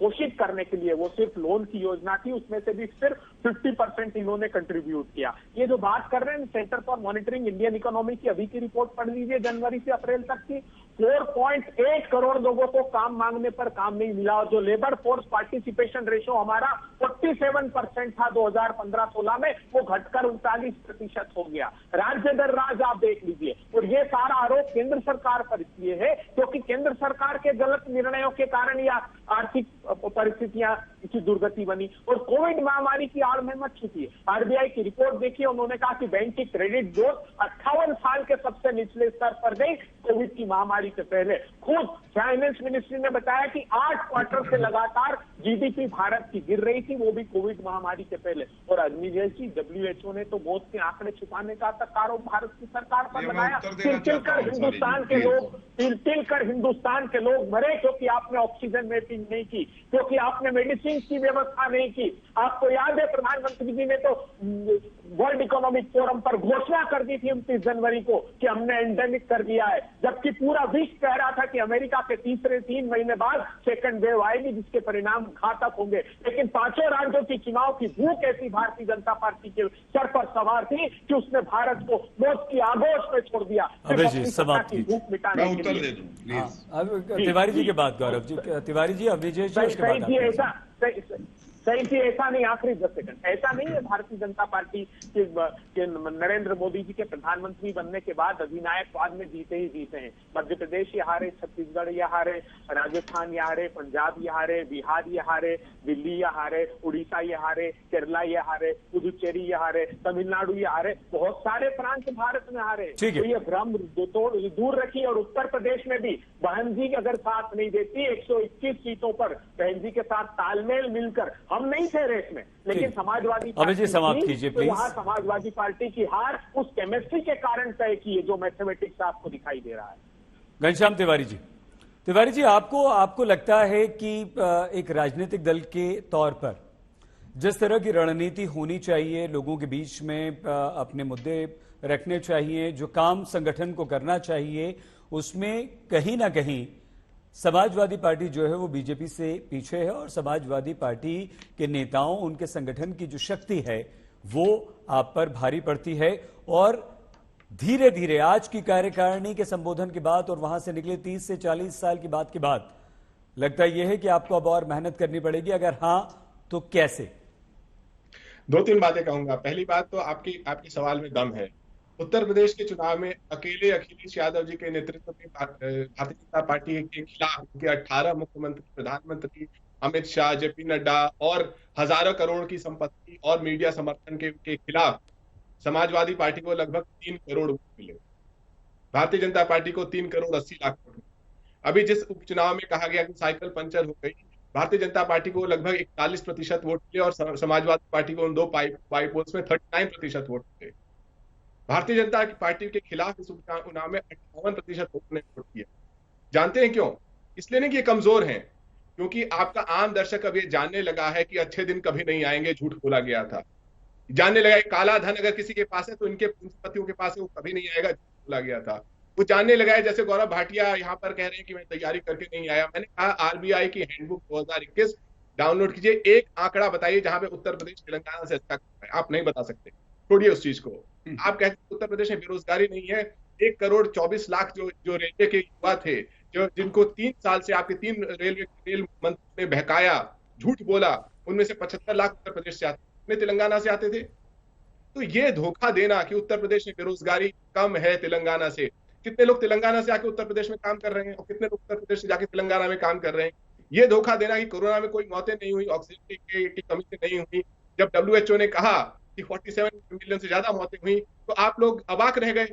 पोषित करने के लिए, वो सिर्फ लोन की योजना थी, उसमें से भी सिर्फ 50% इन्होंने कंट्रीब्यूट किया। ये जो बात कर रहे हैं centre for monitoring Indian economy की, अभी की रिपोर्ट पढ़ लीजिए जनवरी से अप्रैल तक की। 4.8 करोड़ लोगों को काम मांगने पर काम नहीं मिला और जो लेबर फोर्स पार्टिसिपेशन रेशो हमारा 47% था 2015-16 में, वो घटकर 39% हो गया। राज्य दर राज आप देख लीजिए। और ये सारा आरोप केंद्र सरकार पर इसलिए है क्योंकि केंद्र सरकार के गलत निर्णयों के कारण या आर्थिक परिस्थितियां की दुर्गति बनी और कोविड महामारी की आड़ में मच चुकी है। आरबीआई की रिपोर्ट देखिए, उन्होंने कहा कि बैंक की क्रेडिट ग्रोथ 58 साल के सबसे निचले स्तर पर गई कोविड की महामारी से पहले। खुद फाइनेंस मिनिस्ट्री ने बताया कि 8 क्वार्टर से लगातार जीडीपी भारत की गिर रही थी, वो भी कोविड महामारी के पहले। और अग्निजेश जी, डब्ल्यूएचओ ने तो मौत के आंकड़े छुपाने का तक आरोप भारत की सरकार पर लगाया। तिल-तिल कर हिंदुस्तान के लोग मरे क्योंकि आपने ऑक्सीजन मैपिंग नहीं की, क्योंकि आपने मेडिसिन की व्यवस्था नहीं की। आपको याद है प्रधानमंत्री जी ने तो वर्ल्ड इकोनॉमिक फोरम पर घोषणा कर दी थी 29 जनवरी को कि हमने एंडेमिक कर दिया है, जबकि पूरा विश्व कह रहा था कि अमेरिका के तीसरे 3 महीने बाद सेकंड वेव आएगी जिसके परिणाम घातक होंगे। लेकिन 5 राज्यों की चुनाव की भूख ऐसी भारतीय जनता पार्टी के सर पर सवार थी कि उसने भारत को मौत की आगोश में छोड़ दिया। भूख मिटाने के लिए। तिवारी जी के बाद गौरव जी, तिवारी जी, अभिजेश सही थी, ऐसा नहीं, आखिरी 10 सेकंड, ऐसा नहीं है भारतीय जनता पार्टी के नरेंद्र मोदी जी के प्रधानमंत्री बनने के बाद अधिनायकवाद में जीते ही जीते हैं। मध्य प्रदेश ये हारे, छत्तीसगढ़ ये हारे, राजस्थान ये हारे, पंजाब ये हारे, बिहार ये हारे, दिल्ली ये हारे, उड़ीसा ये हारे, केरला ये हारे, पुदुचेरी ये हारे, तमिलनाडु ये हारे, बहुत सारे प्रांत भारत में हारे। तो ये भ्रम दूर रखिए। और उत्तर प्रदेश में भी बहन जी अगर साथ नहीं देती 121 सीटों पर बहन जी के साथ तालमेल मिलकर हम नहीं थे रेस में, लेकिन ठीक। समाजवादी अभय जी, पार्टी समाप्त थी, कीजिए, तो प्लीज। वहां समाजवादी पार्टी की हार उस केमिस्ट्री के कारण तय की है जो मैथमेटिक्स आपको दिखाई दे रहा है। घनश्याम तिवारी जी, आपको लगता है कि एक राजनीतिक दल के तौर पर जिस तरह की रणनीति होनी चाहिए, लोगों के बीच में अपने मुद्दे रखने चाहिए, जो काम संगठन को करना चाहिए, उसमें कहीं ना कहीं समाजवादी पार्टी जो है वो बीजेपी से पीछे है और समाजवादी पार्टी के नेताओं, उनके संगठन की जो शक्ति है वो आप पर भारी पड़ती है। और धीरे धीरे आज की कार्यकारिणी के संबोधन के बाद और वहां से निकले 30 से 40 साल की बात के बाद लगता यह है कि आपको अब और मेहनत करनी पड़ेगी, अगर हां तो कैसे? 2-3 बातें कहूंगा। पहली बात तो आपके सवाल में दम है। उत्तर प्रदेश के चुनाव में अकेले अखिलेश यादव जी के नेतृत्व में भारतीय जनता पार्टी के खिलाफ उनके 18 मुख्यमंत्री, प्रधानमंत्री, अमित शाह, जेपी नड्डा और हजारों करोड़ की संपत्ति और मीडिया समर्थन के खिलाफ समाजवादी पार्टी को लगभग 3 करोड़ वोट मिले। भारतीय जनता पार्टी को 3 करोड़ 80 लाख वोट मिले। अभी जिस उपचुनाव में कहा गया कि साइकिल पंचर हो गई, भारतीय जनता पार्टी को लगभग 41% वोट मिले और समाजवादी पार्टी को उन दो बाई पोल्स में 39% वोट मिले। भारतीय जनता पार्टी के खिलाफ इस उपचुनाव में 58% लोगों ने वोट किया। जानते हैं क्यों? इसलिए नहीं कि ये कमजोर हैं, क्योंकि आपका आम दर्शक अब ये जानने लगा है कि अच्छे दिन कभी नहीं आएंगे, झूठ बोला गया था। जानने लगा कि काला धन अगर किसी के पास है तो इनके पूंजीपतियों के पास है, वो कभी नहीं आएगा, झूठ बोला गया था। वो जानने लगा है, जैसे गौरव भाटिया यहाँ पर कह रहे हैं कि मैं तैयारी करके नहीं आया। मैंने कहा आरबीआई की हैंडबुक 2021 डाउनलोड कीजिए, एक आंकड़ा बताइए जहां पे उत्तर प्रदेश तेलंगाना से अच्छा है। आप नहीं बता सकते, छोड़िए उस चीज को। आप कहते हैं उत्तर प्रदेश में बेरोजगारी नहीं है। 1 करोड़ 24 लाख जो रेलवे के युवा थे, जो जिनको 3 साल से आपके 3 रेल मंत्री ने बहकाया, झूठ बोला, उनमें से 75 लाख उत्तर प्रदेश से आते, तेलंगाना से आते थे। तो ये धोखा देना कि उत्तर प्रदेश में बेरोजगारी कम है तेलंगाना से, कितने लोग तेलंगाना से आके उत्तर प्रदेश में काम कर रहे हैं और कितने लोग उत्तर प्रदेश से जाके तेलंगाना में काम कर रहे हैं। ये धोखा देना कि कोरोना में कोई मौतें नहीं हुई, ऑक्सीजन की कमी से नहीं हुई। जब WHO ने कहा कि 47 मिलियन से ज्यादा मौतें हुई तो आप लोग अवाक रह गए।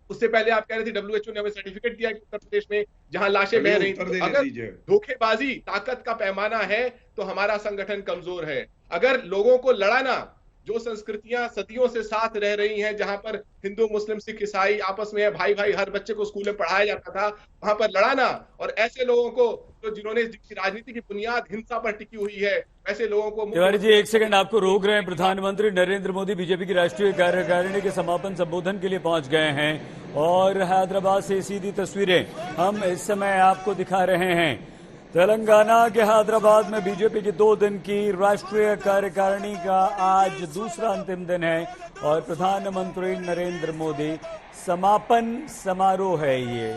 उससे पहले आप कह रहे थे WHO ने हमें सर्टिफिकेट दिया कि उत्तर प्रदेश में जहां लाशें बह रही थी। अगर धोखेबाजी ताकत का पैमाना है तो हमारा संगठन कमजोर है। अगर लोगों को लड़ाना, जो संस्कृतियां सदियों से साथ रह रही हैं, जहां पर हिंदू, मुस्लिम, सिख, ईसाई आपस में भाई भाई, हर बच्चे को स्कूल में पढ़ाया जाता था, वहां पर लड़ाना, और ऐसे लोगों को जिन्होंने राजनीति की बुनियाद हिंसा पर टिकी हुई है, ऐसे लोगों को। तिवारी जी, एक सेकंड आपको रोक रहे हैं। प्रधानमंत्री नरेंद्र मोदी बीजेपी की राष्ट्रीय कार्यकारिणी के समापन संबोधन के लिए पहुंच गए हैं और हैदराबाद से सीधी तस्वीरें हम इस समय आपको दिखा रहे हैं। तेलंगाना के हैदराबाद में बीजेपी की 2 दिन की राष्ट्रीय कार्यकारिणी का आज दूसरा अंतिम दिन है और प्रधानमंत्री नरेंद्र मोदी, समापन समारोह है ये,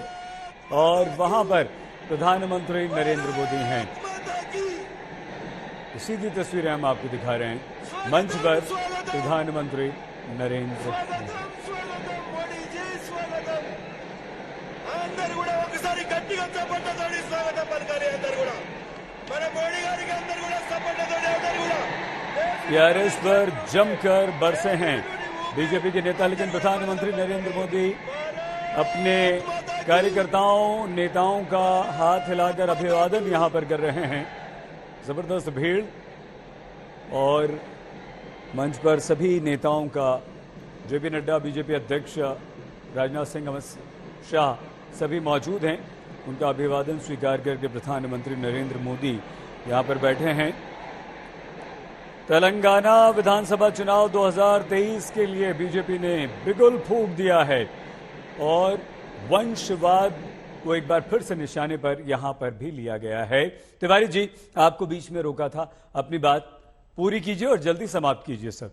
और वहां पर प्रधानमंत्री नरेंद्र मोदी हैं। सीधी तस्वीरें हम आपको दिखा रहे हैं। मंच पर प्रधानमंत्री नरेंद्र मोदी। टीआरएस पर जमकर बरसे हैं बीजेपी के नेता, लेकिन प्रधानमंत्री नरेंद्र मोदी अपने कार्यकर्ताओं, नेताओं का हाथ हिलाकर अभिवादन यहां पर कर रहे हैं। जबरदस्त भीड़ और मंच पर सभी नेताओं का, जेपी नड्डा, बीजेपी अध्यक्ष राजनाथ सिंह, अमित शाह, सभी मौजूद हैं। उनका अभिवादन स्वीकार करके प्रधानमंत्री नरेंद्र मोदी यहां पर बैठे हैं। तेलंगाना विधानसभा चुनाव 2023 के लिए बीजेपी ने बिगुल फूंक दिया है और वंशवाद को एक बार फिर से निशाने पर यहां पर भी लिया गया है। तिवारी जी, आपको बीच में रोका था, अपनी बात पूरी कीजिए और जल्दी समाप्त कीजिए सर।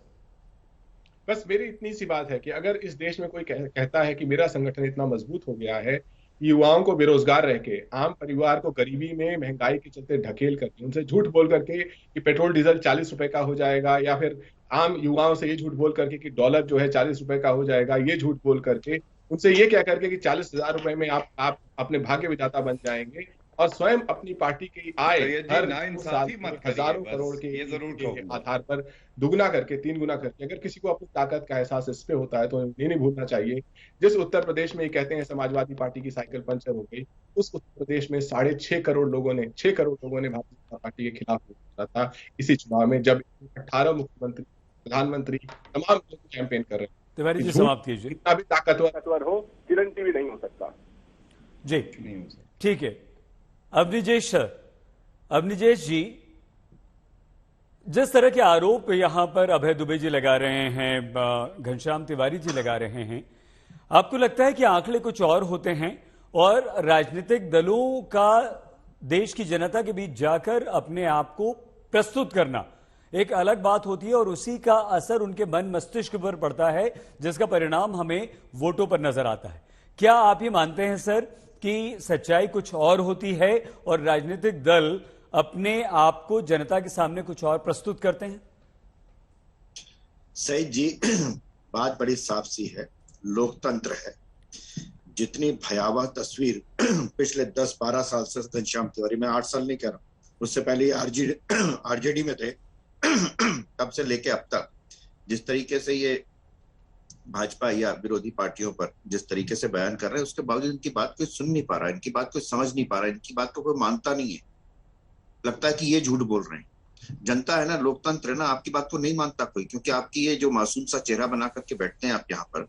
बस मेरी इतनी सी बात है कि अगर इस देश में कोई कहता है कि मेरा संगठन इतना मजबूत हो गया है, युवाओं को बेरोजगार रह के, आम परिवार को गरीबी में, महंगाई के चलते ढकेल करके, उनसे झूठ बोल करके कि पेट्रोल डीजल 40 रुपए का हो जाएगा, या फिर आम युवाओं से ये झूठ बोल करके कि डॉलर जो है 40 रुपए का हो जाएगा, ये झूठ बोल करके, उनसे ये क्या करके कि 40,000 रुपए में आप अपने भाग्य विधाता बन जाएंगे और स्वयं अपनी पार्टी की आय हर साल हजारों करोड़ के आधार पर दुगना करके, 3 गुना करके, अगर किसी को अपनी ताकत का एहसास इस पे होता है तो ये नहीं भूलना चाहिए। जिस उत्तर प्रदेश में ये कहते हैं समाजवादी पार्टी की साइकिल पंचर हो गई, उस उत्तर प्रदेश में 6.5 करोड़ लोगों ने, 6 करोड़ लोगों ने भारतीय जनता पार्टी के खिलाफ रहा था इसी चुनाव में, जब 18 मुख्यमंत्री, प्रधानमंत्री, तमाम लोग कैंपेन कर रहे हैं। तिवारी जी समाप्त कीजिए। इतना भी ताकतवर हो, चिरंजीवी नहीं हो सकता जी। ठीक है, अवनिजेश जी, जिस तरह के आरोप यहां पर अभय दुबे जी लगा रहे हैं, घनश्याम तिवारी जी लगा रहे हैं, आपको लगता है कि आंकड़े कुछ और होते हैं और राजनीतिक दलों का देश की जनता के बीच जाकर अपने आप को प्रस्तुत करना एक अलग बात होती है और उसी का असर उनके मन मस्तिष्क पर पड़ता है, जिसका परिणाम हमें वोटों पर नजर आता है? क्या आप ये मानते हैं सर कि सच्चाई कुछ और होती है और राजनीतिक दल अपने आप को जनता के सामने कुछ और प्रस्तुत करते हैं? सही जी, बात बड़ी साफ सी है, लोकतंत्र है। जितनी भयावह तस्वीर पिछले 10-12 साल से घनश्याम तिवारी, मैं 8 साल नहीं कह रहा हूं, उससे पहले आरजेडी में थे, तब से लेके अब तक जिस तरीके से ये भाजपा या विरोधी पार्टियों पर जिस तरीके से बयान कर रहे हैं, उसके बावजूद इनकी बात कोई सुन नहीं पा रहा है, इनकी बात कोई समझ नहीं पा रहा है, इनकी बात को कोई मानता नहीं है। लगता है कि ये झूठ बोल रहे हैं। जनता है ना, लोकतंत्र है ना, आपकी बात को नहीं मानता कोई, क्योंकि आपकी ये जो मासूम सा चेहरा बना करके बैठते हैं आप यहाँ पर,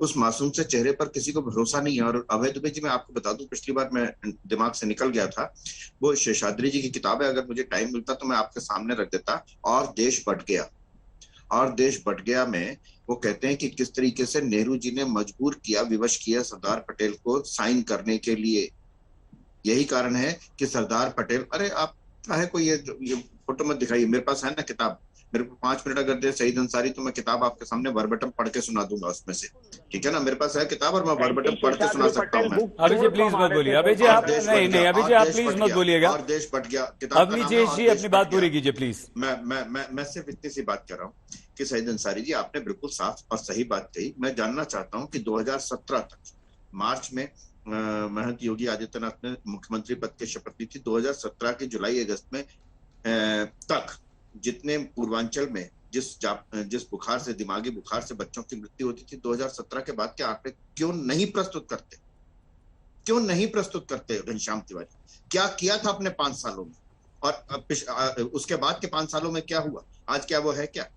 उस मासूम से चेहरे पर किसी को भरोसा नहीं है। और अभय दुबे जी, मैं आपको बता दूं, पिछली बार मैं दिमाग से निकल गया था, वो शेषाद्री जी की किताब है, अगर मुझे टाइम मिलता तो मैं आपके सामने रख देता। और देश बट गया, और देश बट गया में वो कहते हैं कि किस तरीके से नेहरू जी ने मजबूर किया, विवश किया सरदार पटेल को साइन करने के लिए। यही कारण है कि सरदार पटेल, अरे आप चाहे कोई ये फोटो मत दिखाइए, मेरे पास है ना किताब, मेरे को 5 मिनट अगर दे शहीद अंसारी तो मैं किताब आपके सामने वर्बटम पढ़ के सुना दूंगा उसमें से, ठीक है ना, मेरे पास है किताब और मैं वर्बटम पढ़ के सुना सकता हूँ। अभी जी प्लीज मत बोलिए, अभी जी आप नहीं, अभी जी आप प्लीज मत बोलिएगा। और देश बट गया किताब। अवनिजेश जी अपनी बात पूरी कीजिए प्लीज। मैं सिर्फ इतनी सी बात कर रहा हूँ कि शहीद अंसारी जी, आपने बिल्कुल साफ और सही बात कही। मैं जानना चाहता हूँ कि 2017 तक, मार्च में महंत योगी आदित्यनाथ ने मुख्यमंत्री पद की शपथ ली थी, 2017 के जुलाई अगस्त में तक जितने पूर्वांचल में जिस बुखार से, दिमागी बुखार से बच्चों की मृत्यु होती थी, 2017 के बाद के आंकड़े क्यों नहीं प्रस्तुत करते? क्यों नहीं प्रस्तुत करते घनश्याम तिवारी? क्या किया था अपने 5 सालों में, और उसके बाद के 5 सालों में क्या हुआ? आज क्या वो है क्या?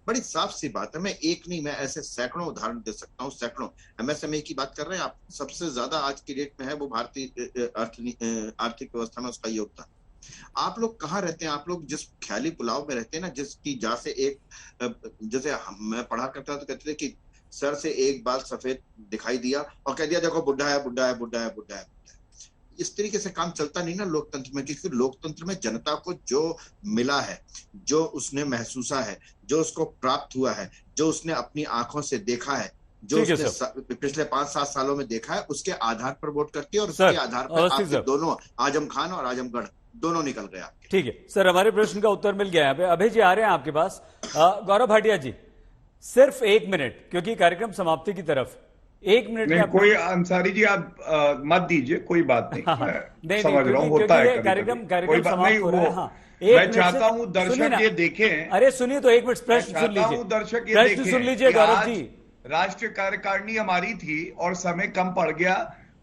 बड़ी साफ सी बात है। मैं एक नहीं, मैं ऐसे सैकड़ों उदाहरण दे सकता हूँ, सैकड़ों। एमएसएमई की बात कर रहे हैं आप, सबसे ज्यादा आज की डेट में है वो भारतीय आर्थिक व्यवस्था में उसका योगदान। आप लोग कहाँ रहते हैं? आप लोग जिस ख्याली पुलाव में रहते हैं ना, जिसकी जैसे मैं पढ़ा करता तो कहते थे कि सर से एक बाल सफेद दिखाई दिया और कह दिया देखो बुढ़ा है, बुढ़ा है, बुढ़ा है, बुढ़ा है। इस तरीके से काम चलता नहीं ना लोकतंत्र में, क्योंकि लोकतंत्र में जनता को जो मिला है, जो उसने महसूसा है, जो उसको प्राप्त हुआ है, जो उसने अपनी आंखों से देखा है, जो उसने पिछले 5-7 सालों में देखा है, उसके आधार पर वोट करती है। और उसके आधार पर आपके दोनों, आजम खान और आजमगढ़ दोनों निकल गए आपके। ठीक है सर, हमारे प्रश्न का उत्तर मिल गया है। अभय जी आ रहे हैं आपके पास। गौरव भाटिया जी, सिर्फ 1 मिनट, क्योंकि कार्यक्रम समाप्ति की तरफ 1 मिनट नहीं, कोई अंसारी जी आप मत दीजिए, कोई बात नहीं, मैं समझ रहा हूँ, होता है कार्यक्रम समाप्त हो रहा है। हाँ, मैं चाहता हूँ दर्शक ये देखें। अरे सुनिए तो 1 मिनट प्रश्न सुन लीजिए, दर्शक ये देखें, सुन लीजिए गौरव जी। राष्ट्रीय कार्यकारिणी हमारी थी और समय कम पड़ गया,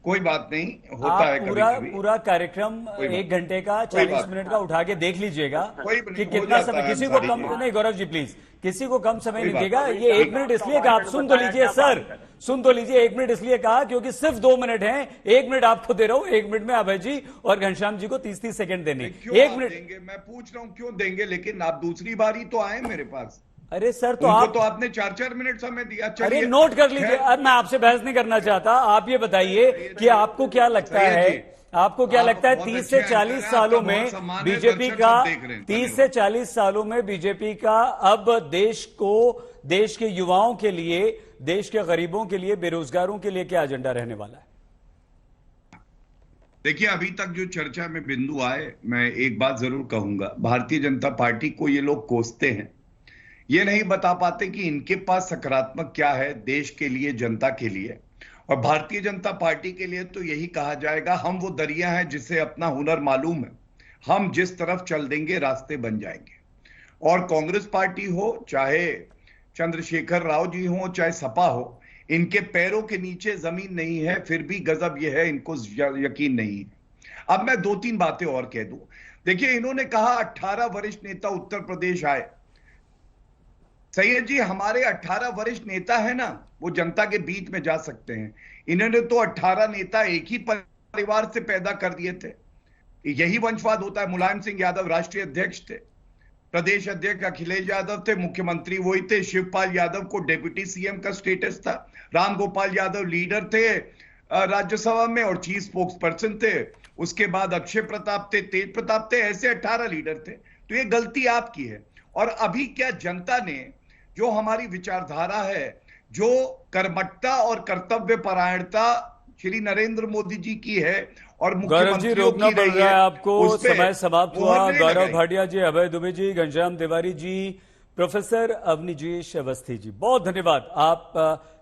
कोई बात नहीं, होता है कभी-कभी। पूरा कार्यक्रम 1 घंटे का 40 मिनट का उठा के देख लीजिएगा कि कितना समय, किसी को कम नहीं, गौरव जी प्लीज, किसी को कम समय नहीं देगा। ये 1 मिनट इसलिए कहा, आप सुन तो लीजिए सर, सुन तो लीजिए। 1 मिनट इसलिए कहा क्योंकि सिर्फ 2 मिनट हैं, 1 मिनट आपको दे रहा हूं, 1 मिनट में अभय जी और घनश्याम जी को 30-30 सेकंड देने। 1 मिनट देंगे, मैं पूछ रहा हूं क्यों देंगे, लेकिन आप दूसरी बारी तो आए मेरे पास। अरे सर, तो आपने 4-4 मिनट समय दिया। अरे नोट कर लीजिए। अब मैं आपसे बहस नहीं करना चाहता, आप ये बताइए कि आपको क्या लगता है, आपको क्या लगता है 30 से 40 सालों में बीजेपी का, 30 से 40 सालों में बीजेपी का अब देश को, देश के युवाओं के लिए, देश के गरीबों के लिए, बेरोजगारों के लिए क्या एजेंडा रहने वाला है? देखिए, अभी तक जो चर्चा में बिंदु आए, मैं एक बात जरूर कहूंगा, भारतीय जनता पार्टी को ये लोग कोसते हैं, ये नहीं बता पाते कि इनके पास सकारात्मक क्या है देश के लिए, जनता के लिए। और भारतीय जनता पार्टी के लिए तो यही कहा जाएगा, हम वो दरिया हैं जिसे अपना हुनर मालूम है, हम जिस तरफ चल देंगे रास्ते बन जाएंगे। और कांग्रेस पार्टी हो, चाहे चंद्रशेखर राव जी हो, चाहे सपा हो, इनके पैरों के नीचे जमीन नहीं है, फिर भी गजब यह है इनको यकीन नहीं है। अब मैं 2-3 बातें और कह दूं। देखिए, इन्होंने कहा 18 वरिष्ठ नेता उत्तर प्रदेश आए। सैयद जी, हमारे 18 वरिष्ठ नेता है ना, वो जनता के बीच में जा सकते हैं। इन्होंने तो 18 नेता एक ही परिवार से पैदा कर दिए थे। यही वंशवाद होता है। मुलायम सिंह यादव राष्ट्रीय अध्यक्ष थे, प्रदेश अध्यक्ष अखिलेश यादव थे, मुख्यमंत्री वही थे, शिवपाल यादव को डिप्टी सीएम का स्टेटस था, राम गोपाल यादव लीडर थे राज्यसभा में और चीफ स्पोक्स पर्सन थे, उसके बाद अक्षय प्रताप थे, तेज प्रताप थे, ऐसे 18 लीडर थे। तो ये गलती आपकी है। और अभी क्या जनता ने जो हमारी विचारधारा है, जो कर्मठता और कर्तव्य परायणता श्री नरेंद्र मोदी जी की है और गौरव जी, रोकना पड़ रहा है आपको, समय समाप्त हुआ। गौरव भाटिया जी, अभय दुबे जी, घनश्याम तिवारी जी, प्रोफेसर अवनीजेश अवस्थी जी, बहुत धन्यवाद आप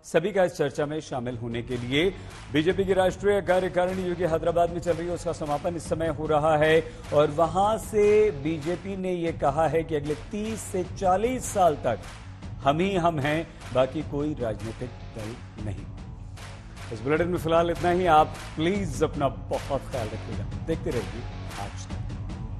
सभी का इस चर्चा में शामिल होने के लिए। बीजेपी की राष्ट्रीय कार्यकारिणी जो कि हैदराबाद में चल रही है, उसका समापन इस समय हो रहा है और वहां से बीजेपी ने यह कहा है कि अगले 30 से 40 साल तक हम ही हम हैं, बाकी कोई राजनीतिक दल नहीं। इस बुलेटिन में फिलहाल इतना ही। आप प्लीज अपना बहुत ख्याल रखिएगा। देखते रहिए आज।